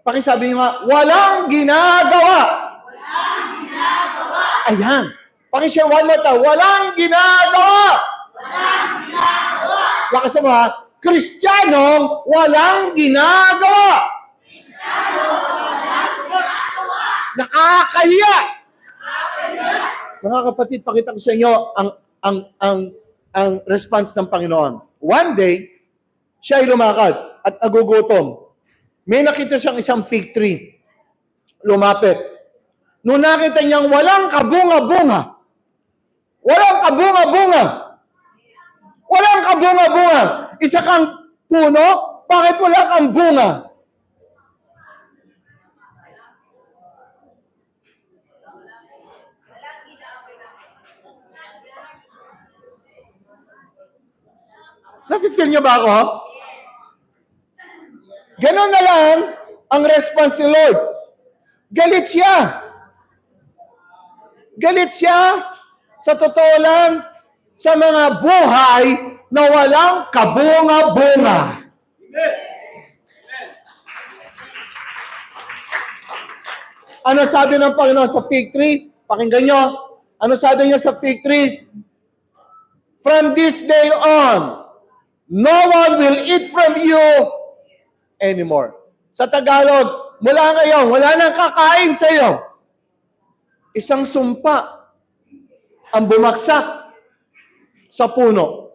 [SPEAKER 1] Pakisabi nyo nga, walang ginagawa.
[SPEAKER 2] Walang ginagawa.
[SPEAKER 1] Ayan. Pakishare one more time, walang ginagawa.
[SPEAKER 2] Walang ginagawa.
[SPEAKER 1] Lakas mo ha, Kristiyanong walang ginagawa. Nakakahiya. Mga kapatid, pakita ko sa inyo ang response ng Panginoon. One day, siya ay lumakad at nagugutom. May nakita siyang isang fig tree. Lumapit. Nung nakita niyang walang kabunga-bunga, isa kang puno, bakit wala kang bunga? Nakifeel niyo ba ako? Ganon na lang ang response ni Lord. Galit siya. Galit siya, sa totoo lang, sa mga buhay na walang kabunga-bunga. Ano sabi ng Panginoon sa fig tree? Pakinggan nyo. Ano sabi niya sa fig tree? From this day on, no one will eat from you anymore. Sa Tagalog, mula ngayon, wala nang kakain sa iyo. Isang sumpa ang bumaksak sa puno.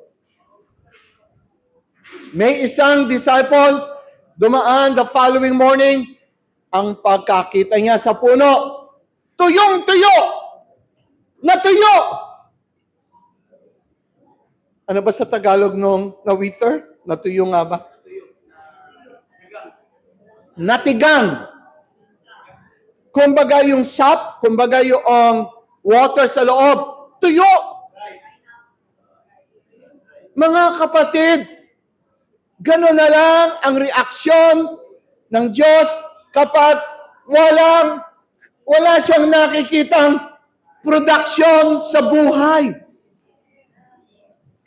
[SPEAKER 1] May isang disciple dumaan the following morning, ang pagkakita niya sa puno, tuyong-tuyo! Natuyo! Ano ba sa Tagalog nung na-wither? Natuyo nga ba? Natigang. Kumbaga yung sap, kumbaga yung water sa loob, tuyo. Mga kapatid, gano'n na lang ang reaksyon ng Diyos kapag wala siyang nakikitang production sa buhay.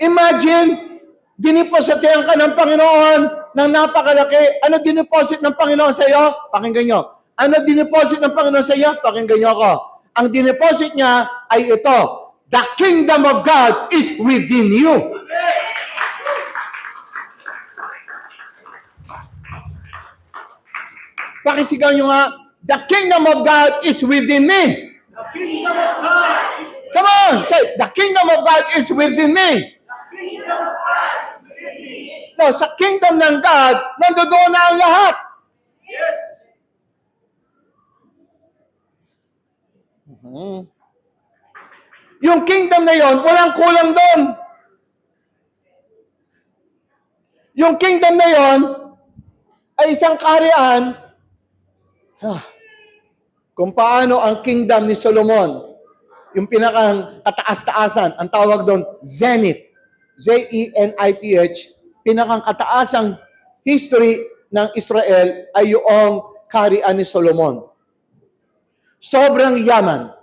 [SPEAKER 1] Imagine, dinipositihan ka ng Panginoon ng napakalaki. Ano diniposit ng Panginoon sa iyo? Pakinggan nyo. Ano diniposit ng Panginoon sa iyo? Pakinggan nyo ako. Ang diniposit niya ay ito. The kingdom of God is within you. Pakisigaw nyo nga, the kingdom of God is within me.
[SPEAKER 2] The kingdom of God is
[SPEAKER 1] Come on, say, the kingdom of God is within me.
[SPEAKER 2] the kingdom of God is within me.
[SPEAKER 1] No, sa kingdom ng God, nandoon na ang lahat.
[SPEAKER 2] Yes.
[SPEAKER 1] Yung kingdom na yon, walang kulang doon. Yung kingdom na yon ay isang kaharian kung paano ang kingdom ni Solomon, yung pinakang kataas-taasan, ang tawag doon, Zenith, Z-E-N-I-T-H, pinakang kataasang history ng Israel ay yung kaharian ni Solomon. Sobrang yaman.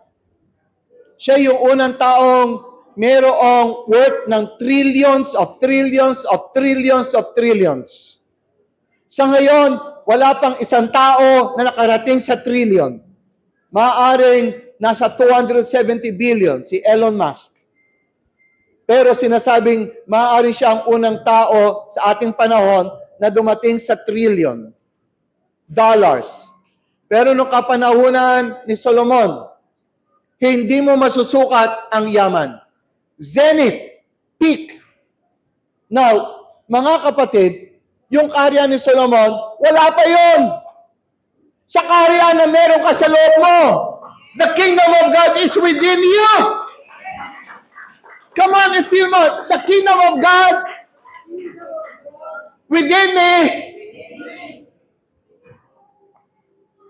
[SPEAKER 1] Siya yung unang taong mayroong worth ng trillions of trillions of trillions of trillions. Sa ngayon, wala pang isang tao na nakarating sa trillion. Maaaring nasa 270 billion, si Elon Musk. Pero sinasabing maaari siya ang unang tao sa ating panahon na dumating sa trillion dollars. Pero nung kapanahunan ni Solomon, hindi mo masusukat ang yaman. Zenith, peak. Now, mga kapatid, yung karya ni Solomon, wala pa yun. Sa karya na meron ka sa loob mo, the kingdom of God is within you. Come on, if you know, the kingdom of God within me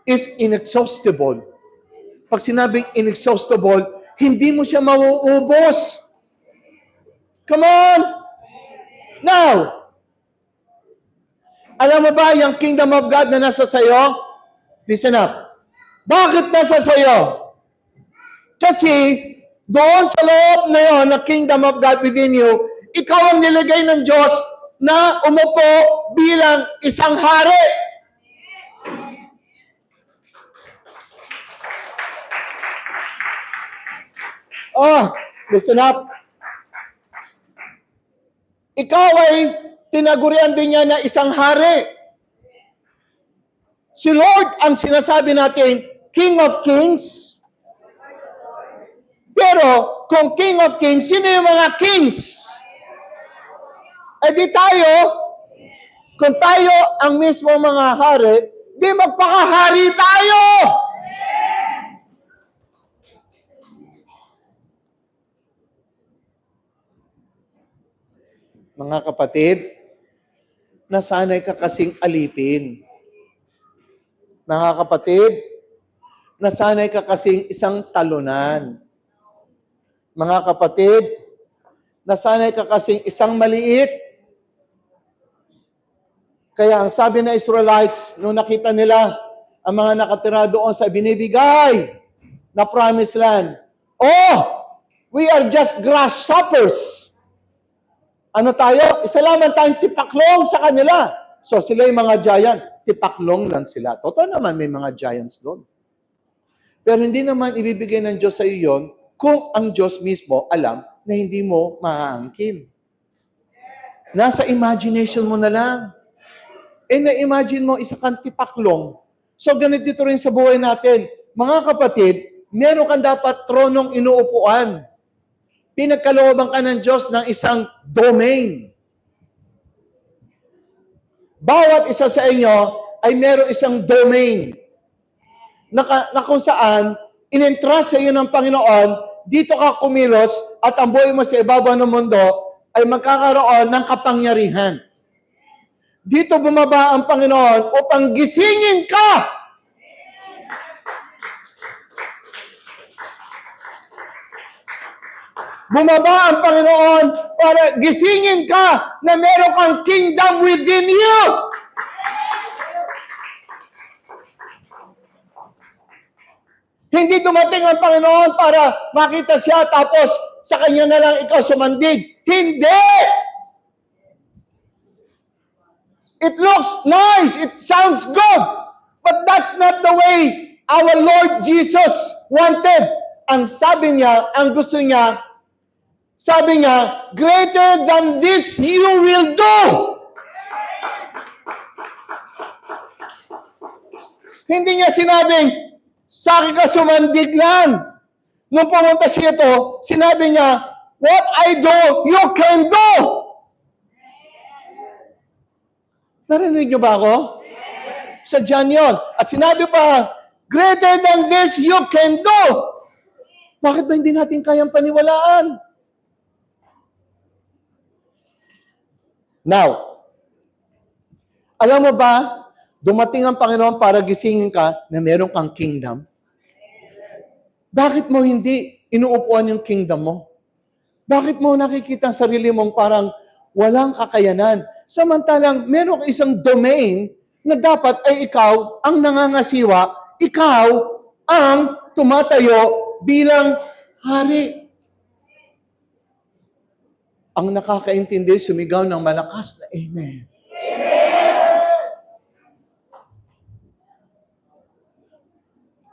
[SPEAKER 1] is inexhaustible. Pag sinabing inexhaustible, hindi mo siya mauubos. Come on! Now, alam mo ba yung kingdom of God na nasa sayo? Listen up. Bakit nasa sayo? Kasi doon sa loob na yun, na kingdom of God within you, ikaw ang nilagay ng Diyos na umupo bilang isang hari. Oh, listen up. Ikaw ay tinagurian din niya na isang hari. Si Lord ang sinasabi natin, King of Kings. Pero, kung King of Kings, sino yung mga kings? Eh di tayo, kung tayo ang mismo mga hari, di magpakahari tayo! Mga kapatid, nasanay ka kasing alipin. Mga kapatid, nasanay ka kasing isang talunan. Mga kapatid, nasanay ka kasing isang maliit. Kaya ang sabi ng Israelites, nung nakita nila ang mga nakatira doon sa binibigay na promised land, oh, we are just grasshoppers. Ano tayo? Isa lamang tayong tipaklong sa kanila. So sila yung mga giant, tipaklong lang sila. Totoo naman may mga giants doon. Pero hindi naman ibibigay ng Diyos sa iyo yun kung ang Diyos mismo alam na hindi mo maaangkin. Nasa imagination mo na lang. Na-imagine mo isa kang tipaklong. So ganito rin sa buhay natin. Mga kapatid, meron kang dapat tronong inuupuan. Pinagkalooban ka ng Diyos ng isang domain. Bawat isa sa inyo ay meron isang domain na kung saan in-entrust sa iyo ng Panginoon, dito ka kumilos at ang buhay mo sa ibabaw ng mundo ay magkakaroon ng kapangyarihan. Dito bumaba ang Panginoon upang gisingin ka. Bumaba ang Panginoon para gisingin ka na meron kang kingdom within you. Hindi dumating ang Panginoon para makita siya tapos sa kanya na lang ikaw sumandig. Hindi! It looks nice, it sounds good, but that's not the way our Lord Jesus wanted. Ang sabi niya, ang gusto niya, sabi niya, greater than this you will do. Hindi niya sinabing, sa akin ka sumandig lang. Nung pumunta siya ito, sinabi niya, what I do, you can do. Narinig niyo ba ako? Sa John yun. At sinabi pa, greater than this you can do. Bakit ba hindi natin kayang paniwalaan? Now, alam mo ba, dumating ang Panginoon para gisingin ka na meron kang kingdom. Bakit mo hindi inuupuan yung kingdom mo? Bakit mo nakikita ang sarili mong parang walang kakayanan? Samantalang meron isang domain na dapat ay ikaw ang nangangasiwa, ikaw ang tumatayo bilang hari. Ang nakakaintindi, sumigaw ng malakas na amen.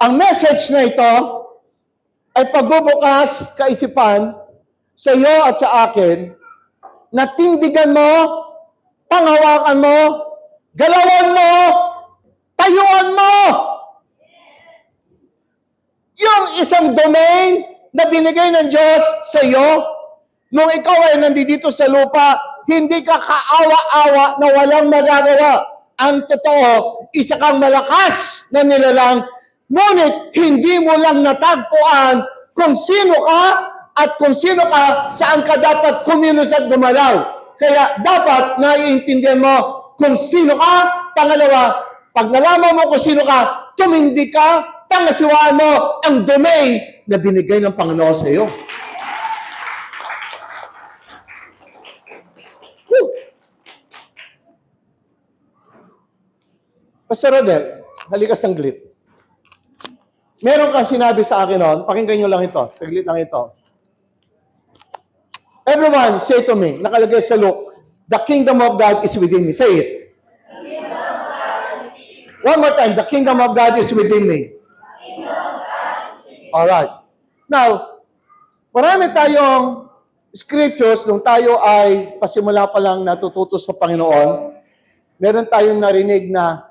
[SPEAKER 1] Ang message na ito
[SPEAKER 3] ay pagbubukas kaisipan sa iyo at sa akin, na tindigan mo, panghawakan mo, galawan mo, tayuan mo. Yung isang domain na binigay ng Diyos sa iyo, nung ikaw ay nandito sa lupa, hindi ka kaawa-awa na walang magagawa. Ang totoo, isa kang malakas na nilalang, ngunit hindi mo lang natagpuan kung sino ka at kung sino ka, saan ka dapat kumilos at gumalaw. Kaya dapat naiintindihan mo kung sino ka. Pangalawa, pag nalaman mo kung sino ka, tumindi ka, pangasiwaan mo ang domain na binigay ng Panginoon sa iyo. Pastor Rodel, halika sanglit. Meron kang sinabi sa akin noon, pakinggan nyo lang ito, saglit lang ito. Everyone, say to me, nakalagay sa Luke, the kingdom of God is within me. Say it. One more time, the kingdom of God is within me. Alright. Now, marami tayong scriptures nung tayo ay pasimula pa lang natututo sa Panginoon. Meron tayong narinig na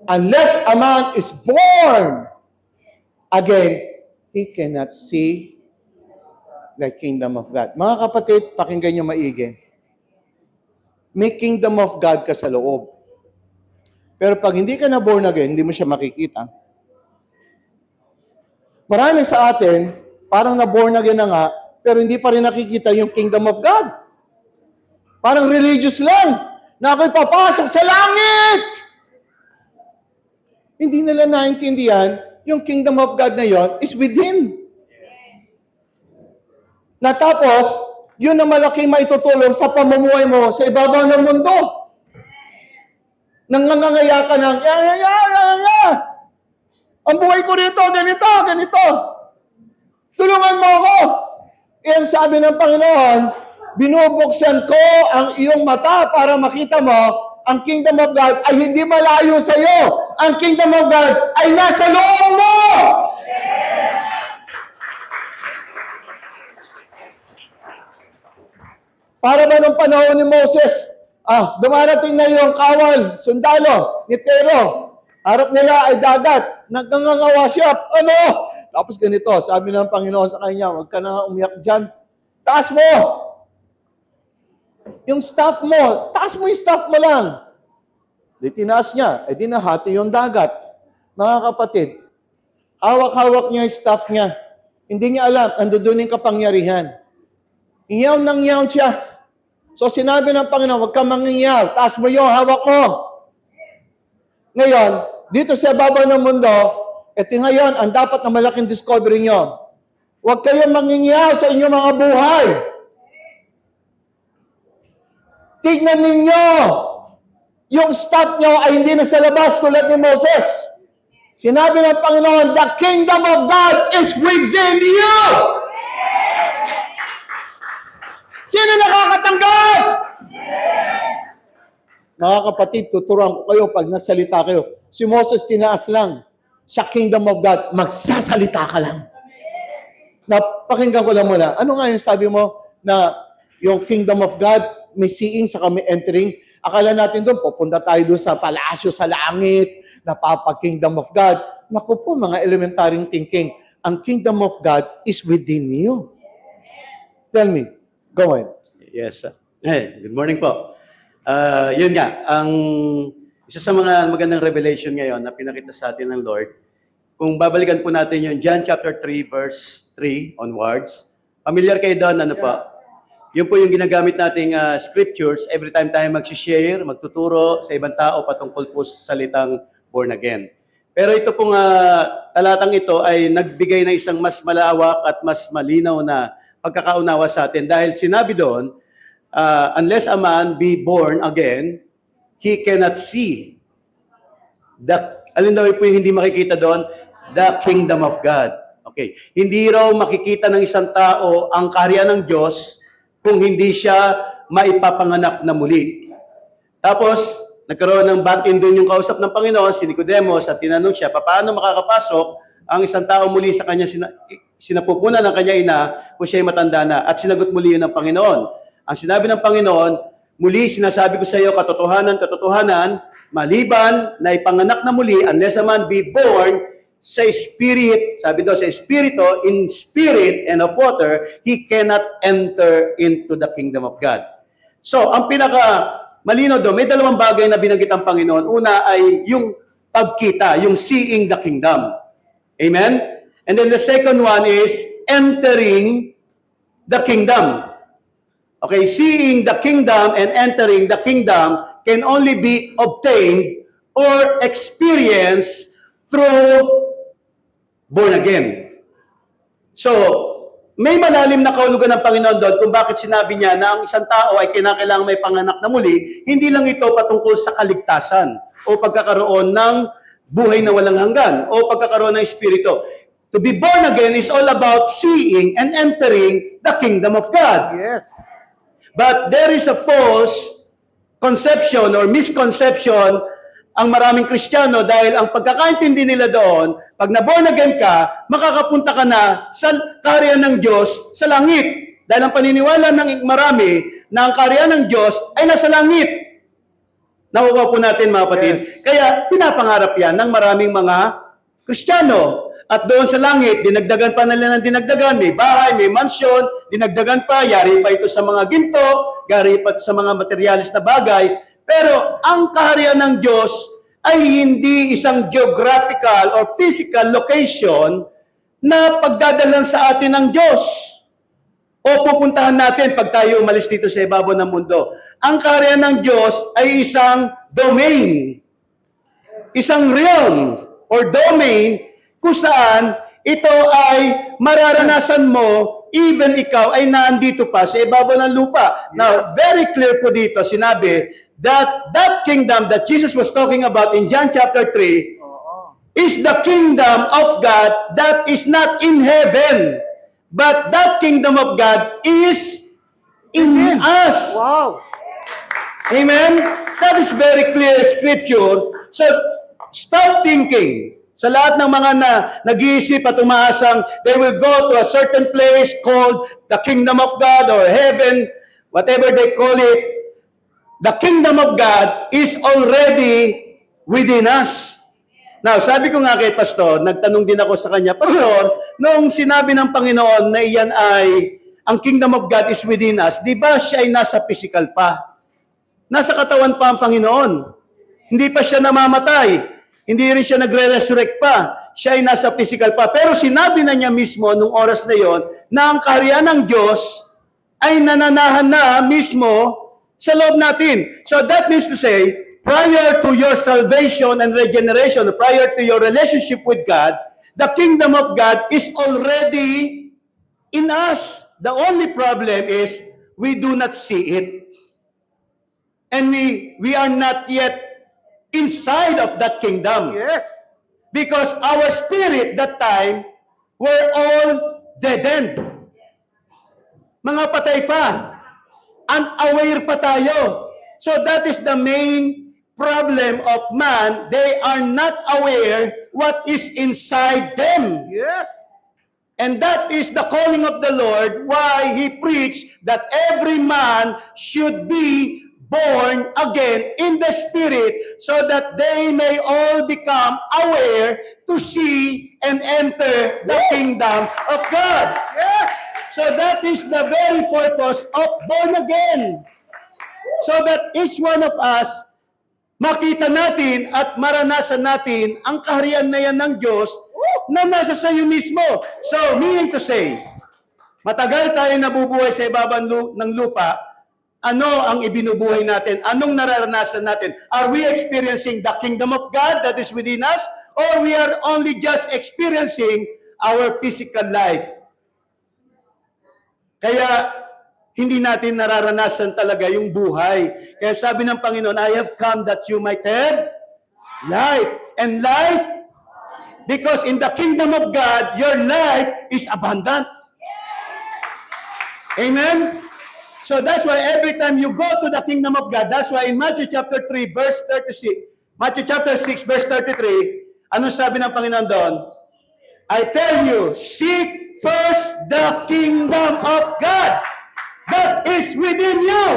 [SPEAKER 3] unless a man is born again, he cannot see the kingdom of God. Mga kapatid, pakinggan niyo maigi. May kingdom of God ka sa loob. Pero pag hindi ka na born again, hindi mo siya makikita. Marami sa atin, parang na-born again na nga, pero hindi pa rin nakikita yung kingdom of God. Parang religious lang, na ako'y papasok sa langit! Hindi nila naintindihan, yung kingdom of God na yon is within. Na tapos, yun na malaking maitutulong sa pamumuhay mo sa ibabaw ng mundo. Nangangangaya ka ng, ang buhay ko rito, ganito. Tulungan mo ako. Ang sabi ng Panginoon, binubuksan ko ang iyong mata para makita mo, ang kingdom of God ay hindi malayo sa iyo. Ang kingdom of God ay nasa loob mo. Para ba nung panahon ni Moses, dumarating na yung kawal, sundalo, ni Pharaoh. Harap nila ay dagat. Nagkangangawa siya. Ano? Tapos ganito, sabi ng Panginoon sa kanya, huwag ka na umiyak dyan. Taas mo! Yung staff mo, taas mo yung staff mo lang. Di tinaas niya, di nahati yung dagat. Mga kapatid, hawak-hawak niya yung staff niya. Hindi niya alam, ando doon yung kapangyarihan. Iyaw nang iyaw siya. So sinabi ng Panginoon, huwag kang mangingyaw. Taas mo yung hawak mo. Ngayon, dito sa baba ng mundo, ito ngayon, ang dapat na malaking discovery nyo. Huwag kayong mangingyaw sa inyong mga buhay. Tignan ninyo, yung staff nyo ay hindi na sa labas tulad ni Moses. Sinabi ng Panginoon, the kingdom of God is within you. Sino nakakatanggap? Mga kapatid, tuturuan ko kayo pag nagsalita kayo. Si Moses tinaas lang. Sa kingdom of God, magsasalita ka lang. Napakinggan ko lang muna. Ano nga yung sabi mo na yung kingdom of God, may seeing sa kami entering? Akala natin doon, pupunta tayo doon sa palasyo sa langit, napapa-kingdom of God. Naku po, mga elementary thinking. Ang kingdom of God is within you. Tell me. Go ahead.
[SPEAKER 4] Yes. Hey, good morning po. Yun nga, ang isa sa mga magandang revelation ngayon na pinakita sa atin ng Lord, kung babalikan po natin yung John chapter 3 verse 3 onwards, familiar kayo doon, ano po? Yun po yung ginagamit nating scriptures every time tayo mag-share, magtuturo sa ibang tao patungkol po sa salitang born again. Pero ito pong talatang ito ay nagbigay ng isang mas malawak at mas malinaw na pagkakaunawa sa atin. Dahil sinabi doon, unless a man be born again, he cannot see. Alin daw po yung hindi makikita doon? The kingdom of God. Okay. Hindi raw makikita ng isang tao ang kaharian ng Diyos kung hindi siya maipapanganak na muli. Tapos, nagkaroon ng batin doon yung kausap ng Panginoon, si Nicodemus, at tinanong siya, paano makakapasok ang isang tao muli sa kanya sinapupunan ng kanya ina kung siya'y matanda na. At sinagot muli yun ng Panginoon. Ang sinabi ng Panginoon, muli sinasabi ko sa iyo, katotohanan, katotohanan, maliban na ipanganak na muli, unless a man be born sa spirit, sabi daw sa espiritu, in spirit and of water, he cannot enter into the kingdom of God. So, ang pinaka malino doon, may dalawang bagay na binanggit ang Panginoon. Una ay yung pagkita, yung seeing the kingdom. Amen? And then the second one is entering the kingdom. Okay, seeing the kingdom and entering the kingdom can only be obtained or experienced through born again. So, may malalim na kahulugan ng Panginoon doon kung bakit sinabi niya na ang isang tao ay kinakailangan may panganak na muli, hindi lang ito patungkol sa kaligtasan o pagkakaroon ng buhay na walang hanggan o pagkakaroon ng espiritu. To be born again is all about seeing and entering the kingdom of God.
[SPEAKER 3] Yes.
[SPEAKER 4] But there is a false conception or misconception ang maraming Kristiyano dahil ang pagkakaintindi nila doon, pag na-born again ka, makakapunta ka na sa kaharian ng Diyos sa langit. Dahil ang paniniwala ng marami na ang kaharian ng Diyos ay nasa langit. Nakuha po natin mga kapatid.
[SPEAKER 3] Yes.
[SPEAKER 4] Kaya pinapangarap yan ng maraming mga Kristiyano. At doon sa langit, dinagdagan pa nila ng dinagdagan. May bahay, may mansyon, dinagdagan pa, yari pa ito sa mga ginto, yari pa sa mga materialis na bagay. Pero ang kaharian ng Diyos ay hindi isang geographical or physical location na pagdadalan sa atin ng Diyos. O pupuntahan natin pag tayo umalis dito sa ibabaw ng mundo. Ang kaharian ng Diyos ay isang domain, isang realm or domain kung saan ito ay mararanasan mo even ikaw ay nandito pa sa ibabaw ng lupa. Now, very clear po dito, sinabi that that kingdom that Jesus was talking about in John chapter 3 is the kingdom of God that is not in heaven, but that kingdom of God is in us.
[SPEAKER 3] Wow.
[SPEAKER 4] Amen? That is very clear scripture. So, stop thinking. Sa lahat ng mga nag-iisip at umaasang they will go to a certain place called the kingdom of God or heaven, whatever they call it, the kingdom of God is already within us. Now, sabi ko nga kay Pastor, nagtanong din ako sa kanya, Pastor, noong sinabi ng Panginoon na iyan ay ang kingdom of God is within us, di ba siya ay nasa physical pa? Nasa katawan pa ang Panginoon. Hindi pa siya namamatay. Hindi rin siya nagre-resurrect pa. Siya ay nasa physical pa. Pero sinabi na niya mismo nung oras na yon na ang kaharian ng Diyos ay nananahan na mismo sa loob natin. So that means to say, prior to your salvation and regeneration, prior to your relationship with God, the kingdom of God is already in us. The only problem is we do not see it. And we are not yet inside of that kingdom.
[SPEAKER 3] Yes.
[SPEAKER 4] Because our spirit that time were all dead-end. Mga patay pa. Unaware pa tayo. So that is the main problem of man. They are not aware what is inside them.
[SPEAKER 3] Yes.
[SPEAKER 4] And that is the calling of the Lord, why He preached that every man should be born again in the Spirit so that they may all become aware to see and enter the kingdom of God.
[SPEAKER 3] Yes.
[SPEAKER 4] So that is the very purpose of born again. So that each one of us, makita natin at maranasan natin ang kaharian na yan ng Diyos na nasa sa iyo mismo. So, meaning to say, matagal tayo nabubuhay sa ibabaw ng lupa. Ano ang ibinubuhay natin? Anong nararanasan natin? Are we experiencing the kingdom of God that is within us? Or we are only just experiencing our physical life? Kaya, hindi natin nararanasan talaga yung buhay. Kaya sabi ng Panginoon, I have come that you might have life. And life, because in the kingdom of God, your life is abundant. Amen? So that's why every time you go to the kingdom of God, that's why in Matthew chapter 3, verse 36, Matthew chapter 6, verse 33, ano sabi ng Panginoon doon? I tell you, seek first the kingdom of God that is within you.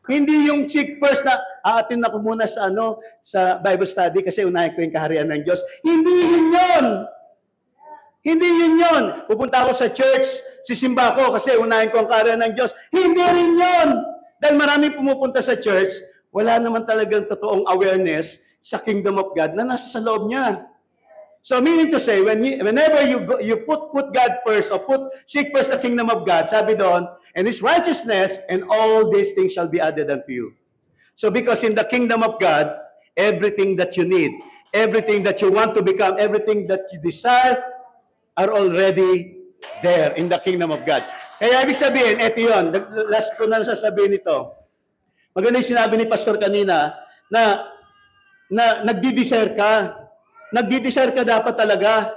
[SPEAKER 4] Hindi yung seek first na aatin ako muna sa Bible study kasi unahin ko yung kaharian ng Diyos. Hindi yun yun. Hindi yun yun. Pupunta ako sa church, sisimba ko kasi unahin ko ang kaharian ng Diyos. Hindi rin yun. Dahil maraming pumupunta sa church, wala naman talagang totoong awareness sa kingdom of God na nasa sa loob niya. So meaning to say, whenever you put God first or seek first the kingdom of God, sabi doon, and His righteousness, and all these things shall be added unto you. So because in the kingdom of God, everything that you need, everything that you want to become, everything that you desire, are already there in the kingdom of God. Kaya ibig sabihin, eto yun, last ko na sasabihin ito. Maganda yung sinabi ni Pastor kanina, na nagdi-desire ka. Nagdi-desire ka dapat talaga.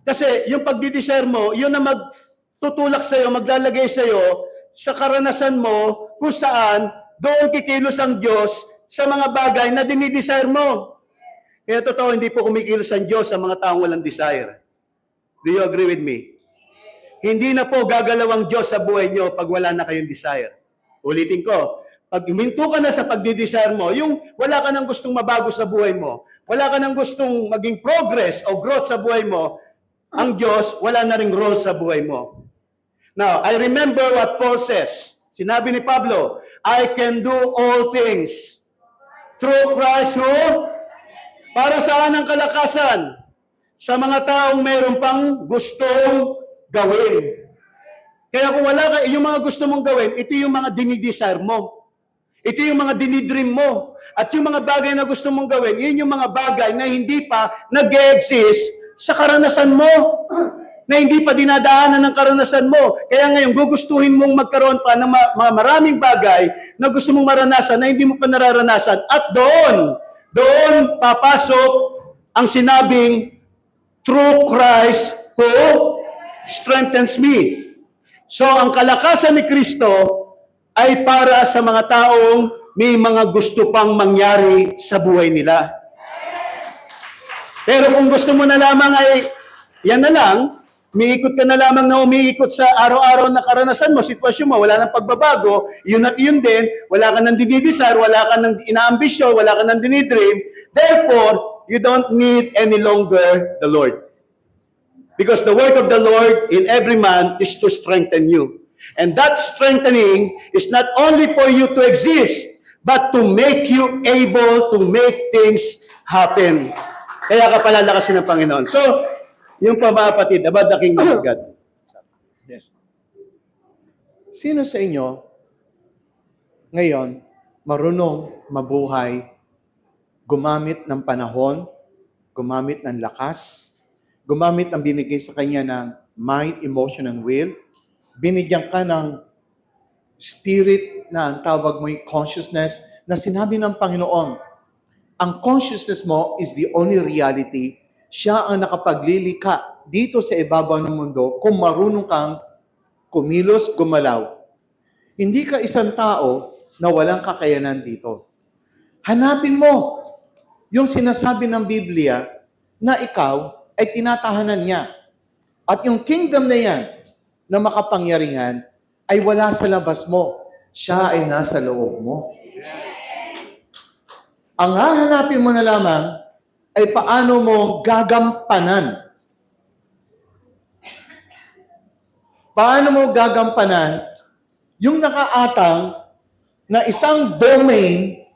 [SPEAKER 4] Kasi yung pagdi-desire mo, yun na magtutulak sa'yo, maglalagay sa'yo sa karanasan mo kung saan doon kikilos ang Diyos sa mga bagay na dinidesire mo. Kaya totoo, hindi po kumikilos ang Diyos sa mga taong walang desire. Do you agree with me? Hindi na po gagalaw ang Diyos sa buhay nyo pag wala na kayong desire. Ulitin ko, pag huminto ka na sa pagdi-desire mo, yung wala ka nang gustong mabago sa buhay mo, wala ka nang gustong maging progress o growth sa buhay mo, ang Diyos wala na ring role sa buhay mo. Now, I remember what Paul says. Sinabi ni Pablo, I can do all things through Christ who, para saan ang kalakasan? Sa mga taong mayroon pang gustong gawin. Kaya kung wala ka, yung mga gusto mong gawin, ito yung mga dinidesire mo. Ito yung mga dinidream mo. At yung mga bagay na gusto mong gawin, yun yung mga bagay na hindi pa nag-exist sa karanasan mo. Na hindi pa dinadaanan ng karanasan mo. Kaya ngayon, gugustuhin mong magkaroon pa ng mga maraming bagay na gusto mong maranasan na hindi mo pa nararanasan. At doon papasok ang sinabing, through Christ who strengthens me. So, ang kalakasan ni Kristo ay para sa mga taong may mga gusto pang mangyari sa buhay nila. Pero kung gusto mo na lamang ay, yan na lang, umiikot ka na lamang na umiikot sa araw-araw na karanasan mo, sitwasyon mo, wala nang pagbabago, yun at yun din, wala ka nang dinidesire, wala ka nang inaambisyon, wala ka nang dinidream, therefore, you don't need any longer the Lord. Because the work of the Lord in every man is to strengthen you. And that strengthening is not only for you to exist, but to make you able to make things happen. Kaya ka palalakasin ng Panginoon. So, yung pa mga kapatid, about the kingdom of God.
[SPEAKER 1] Yes. Sino sa inyo ngayon marunong mabuhay, gumamit ng panahon, gumamit ng lakas, gumamit ng binigay sa kanya ng mind, emotion, and will, binigyan ka ng spirit na ang tawag mo yung consciousness na sinabi ng Panginoon, ang consciousness mo is the only reality. Siya ang nakapaglilika dito sa ibabaw ng mundo kung marunong kang kumilos, gumalaw. Hindi ka isang tao na walang kakayanan dito. Hanapin mo yung sinasabi ng Biblia na ikaw ay tinatahanan niya. At yung kingdom na yan na makapangyarihan ay wala sa labas mo. Siya ay nasa loob mo. Ang hahanapin mo na lamang ay paano mo gagampanan. Paano mo gagampanan yung nakaatang na isang domain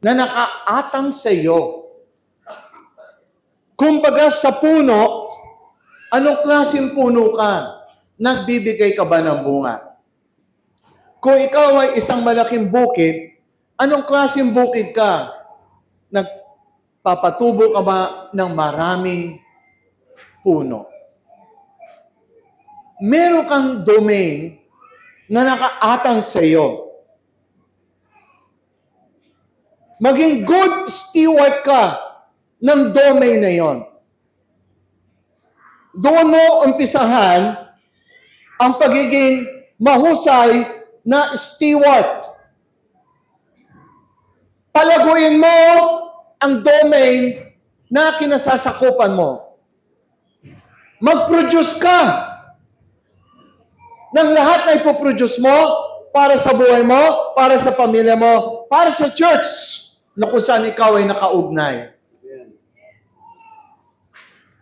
[SPEAKER 1] na nakaatang sa iyo. Kumbaga sa puno, anong klaseng puno ka? Nagbibigay ka ba ng bunga? Kung ikaw ay isang malaking bukid, anong klaseng bukid ka? Nagpapatubo ka ba ng maraming puno? Meron kang domain na nakaatang sa iyo. Maging good steward ka ng domain na yon. Doon mo umpisahan ang pagiging mahusay na steward. Palaguin mo ang domain na kinasasakupan mo.
[SPEAKER 3] Mag-produce ka ng lahat na ipoproduce mo para sa buhay mo, para sa pamilya mo, para sa church na kung saan ikaw ay nakaugnay.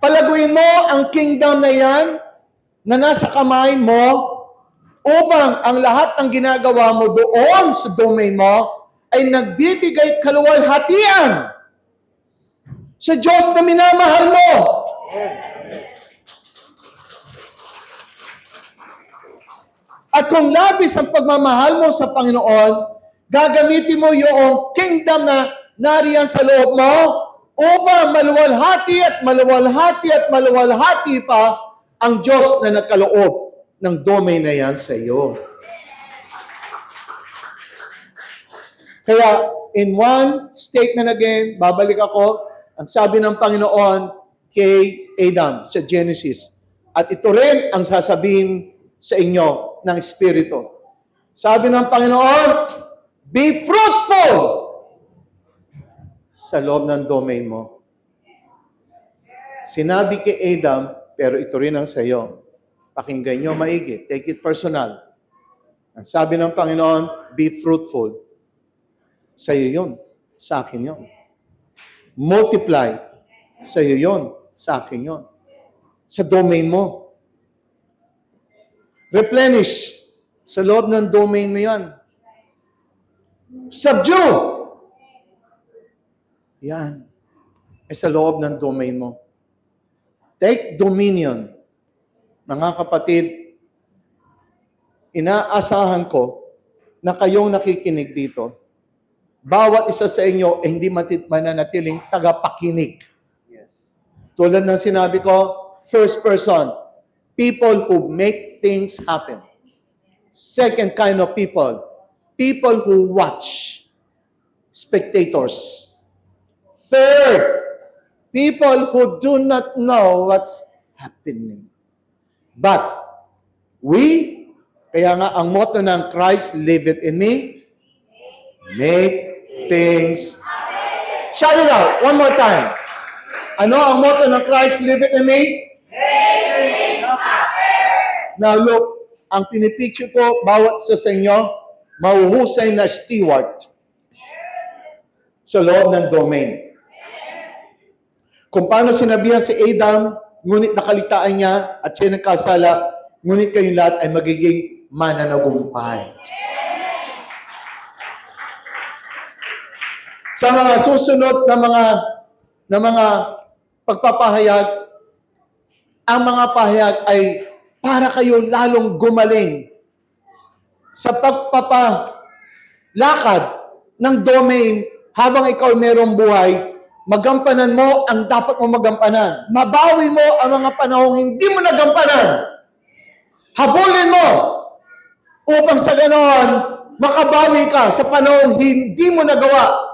[SPEAKER 3] Palaguin mo ang kingdom na yan na nasa kamay mo upang ang lahat ng ginagawa mo doon sa domain mo ay nagbibigay kaluwalhatian sa Diyos na minamahal mo. At kung labis ang pagmamahal mo sa Panginoon, gagamitin mo yung kingdom na nariyan sa loob mo upang maluwalhati at maluwalhati at maluwalhati pa ang Diyos na nagkaloob ng domain na yan sa iyo. Kaya, in one statement again, babalik ako, ang sabi ng Panginoon kay Adam sa Genesis. At ito rin ang sasabihin sa inyo ng Espiritu. Sabi ng Panginoon, be fruitful sa loob ng domain mo. Sinabi kay Adam, pero ito rin ang sa iyo. Pakinggan nyo maigi. Take it personal. Ang sabi ng Panginoon, be fruitful. Sa iyo yun. Sa akin yun. Multiply. Sa iyo yun. Sa akin yun. Sa domain mo. Replenish. Sa loob ng domain mo yan. Subdue. Yan. Ay sa loob ng domain mo. Take dominion. Mga kapatid, inaasahan ko na kayong nakikinig dito, bawat isa sa inyo ay hindi mananatiling tagapakinig.
[SPEAKER 4] Yes.
[SPEAKER 3] Tulad ng sinabi ko, first person, people who make things happen. Second kind of people, people who watch, spectators. Third, people who do not know what's happening. But, kaya nga ang motto ng Christ, live it in me, make things happen. Shout it out, one more time. Ano ang motto ng Christ, live it in me? Now look, ang pinipicture ko, bawat isa sa inyo, mahuhusay na steward sa loob ng domain. Kung paano sinabihan si Adam, ngunit nakalitaan niya at siya nagkasala, ngunit kayong lahat ay magiging mananagumpay. Sa mga susunod na mga pagpapahayag, ang mga pahayag ay para kayo lalong gumaling sa pagpapalakad ng domain habang ikaw mayroong buhay, magampanan mo ang dapat mo magampanan. Mabawi mo ang mga panahong hindi mo nagampanan. Habulin mo upang sa ganoon makabawi ka sa panahong hindi mo nagawa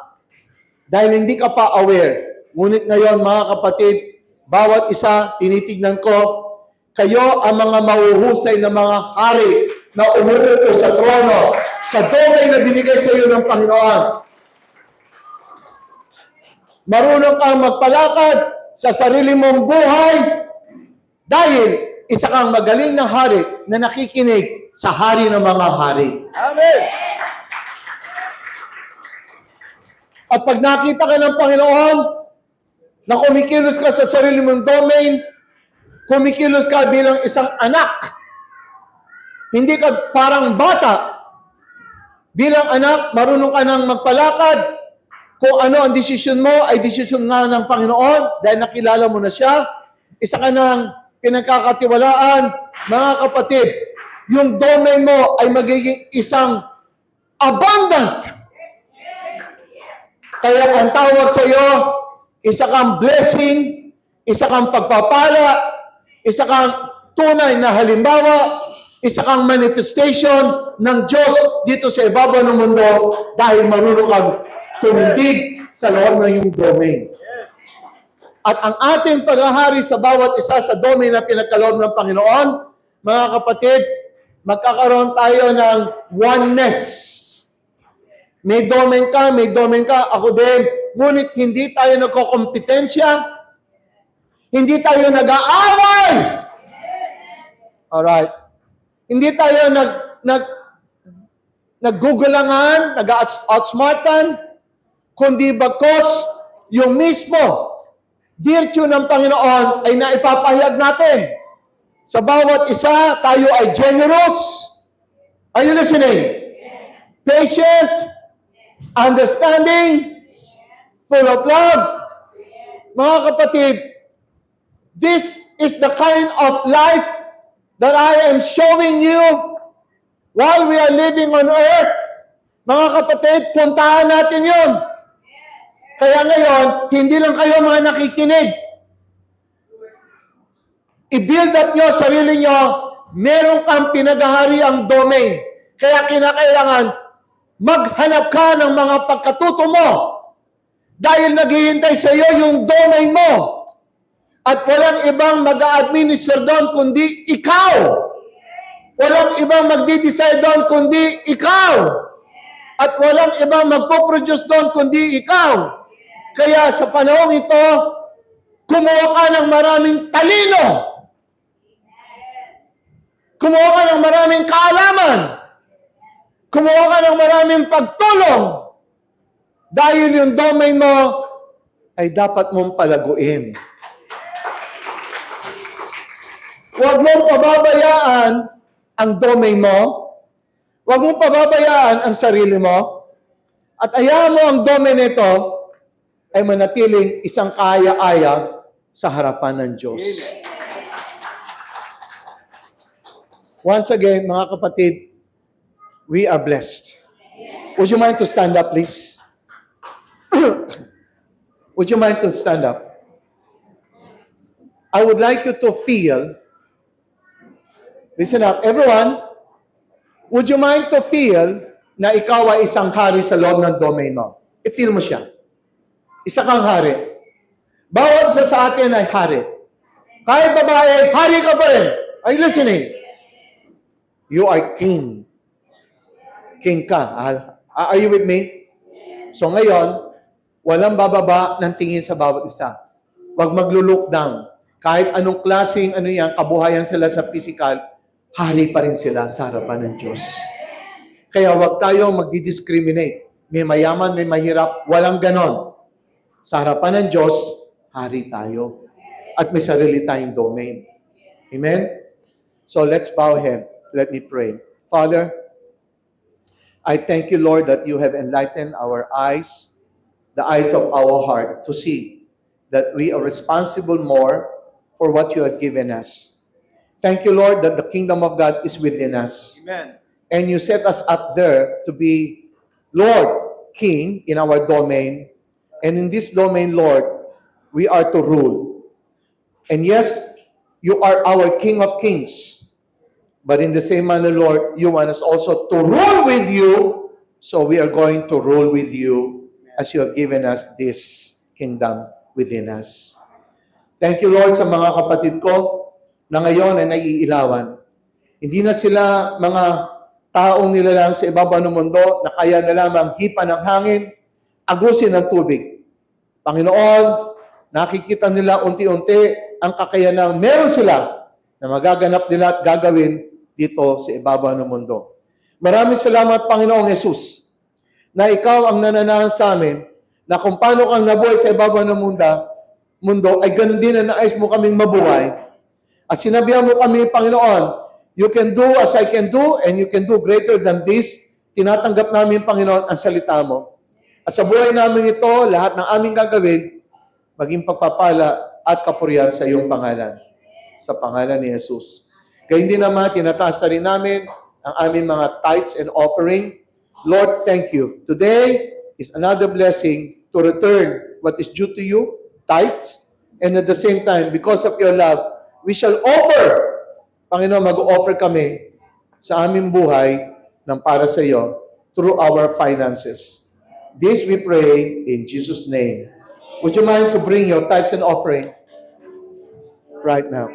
[SPEAKER 3] dahil hindi ka pa aware. Ngunit ngayon mga kapatid, bawat isa tinitignan ko, kayo ang mga mahuhusay na mga hari na umuupo sa trono, sa domain na binigay sa iyo ng Panginoon. Marunong kang magpalakad sa sarili mong buhay dahil isa kang magaling na hari na nakikinig sa hari ng mga hari.
[SPEAKER 4] Amen!
[SPEAKER 3] At pag nakita ka ng Panginoon na kumikilos ka sa sarili mong domain, kumikilos ka bilang isang anak. Hindi ka parang bata. Bilang anak, marunong ka nang magpalakad. Kung ano ang desisyon mo, ay desisyon nga ng Panginoon dahil nakilala mo na siya. Isa ka ng pinagkakatiwalaan. Mga kapatid, yung domain mo ay magiging isang abundant. Kaya ang tawag sa iyo, isa kang blessing, isa kang pagpapala, isa kang tunay na halimbawa, isa kang manifestation ng Diyos dito sa ibabaw ng mundo dahil marunong kang tumindig sa loob ng iyong domain. At ang ating paghahari sa bawat isa sa domain na pinagkaloob ng Panginoon, mga kapatid, magkakaroon tayo ng oneness. May domain ka, ako din. Ngunit hindi tayo nagkokompetensya, hindi tayo nag-aaway. Alright? Hindi tayo naggugulangan, nag-outsmartan, kundi bagkos yung mismo virtue ng Panginoon ay naipapahayag natin. Sa bawat isa, tayo ay generous. Are you listening? Patient, understanding, full of love. Mga kapatid, this is the kind of life that I am showing you while we are living on earth. Mga kapatid, puntahan natin yun. Kaya ngayon, hindi lang kayo mga nakikinig. I-build up nyo sarili nyo, meron kang pinagahariang domain. Kaya kinakailangan, maghanap ka ng mga pagkatuto mo. Dahil naghihintay sa iyo yung domain mo. At walang ibang mag-a-administer doon kundi ikaw. Walang ibang magdi-decide doon kundi ikaw. At walang ibang magpo-produce doon kundi ikaw. Kaya sa panahong ito, kumuha ka ng maraming talino. Kumuha ka ng maraming kaalaman. Kumuha ka ng maraming pagtulong. Dahil yung domain mo ay dapat mong palaguin. Huwag mong pababayaan ang domain mo. Huwag mong pababayaan ang sarili mo. At hayaan mo ang domain nito ay manatiling isang kaaya-aya sa harapan ng Diyos. Once again, mga kapatid, we are blessed. Would you mind to stand up, please? Would you mind to stand up? I would like you to feel, listen up, everyone, would you mind to feel na ikaw ay isang hari sa loob ng domain mo? I-feel mo siya. Isa kang hari. Bawat isa sa atin ay hari. Kahit babae, hari ka pa rin. Are you listening? You are king. King ka. Are you with me? So ngayon, walang bababa ng tingin sa bawat isa. Huwag maglo-look down. Kahit anong klaseng kabuhayan sila sa physical, hari pa rin sila sa harapan ng Diyos. Kaya huwag tayo magdi-discriminate. May mayaman, may mahirap. Walang ganon. Sa harapan ng Diyos, hari tayo. At may sarili tayong domain. Amen? So let's bow head. Let me pray. Father, I thank you, Lord, that you have enlightened our eyes, the eyes of our heart, to see that we are responsible more for what you have given us. Thank you, Lord, that the kingdom of God is within us.
[SPEAKER 1] Amen.
[SPEAKER 3] And you set us up there to be Lord, King in our domain. And in this domain, Lord, we are to rule. And yes, you are our King of Kings. But in the same manner, Lord, you want us also to rule with you. So we are going to rule with you as you have given us this kingdom within us. Thank you, Lord, sa mga kapatid ko na ngayon ay naiilawan. Hindi na sila mga taong nilalang sa ibabaw ng mundo na kaya na lamang hipa ng hangin, agusin ng tubig. Panginoon, nakikita nila unti-unti ang kakayanang meron sila na magaganap nila at gagawin dito sa ibabaw ng mundo. Maraming salamat, Panginoong Jesus, na ikaw ang nananahan sa amin na kung paano kang nabuhay sa ibabaw ng mundo ay ganun din na nais mo kaming mabuhay. At sinabihan mo kami, Panginoon, you can do as I can do and you can do greater than this. Tinatanggap namin, Panginoon, ang salita mo. At sa buhay namin ito, lahat ng aming gagawin, maging pagpapala at kapurihan sa iyong pangalan. Sa pangalan ni Jesus. Kaya hindi naman, tinataas na rin namin ang aming mga tithes and offering. Lord, thank you. Today is another blessing to return what is due to you, tithes, and at the same time, because of your love, we shall offer. Panginoon, mag-offer kami sa aming buhay ng para sa iyo through our finances. This we pray in Jesus' name. Would you mind to bring your tithes and offering right now?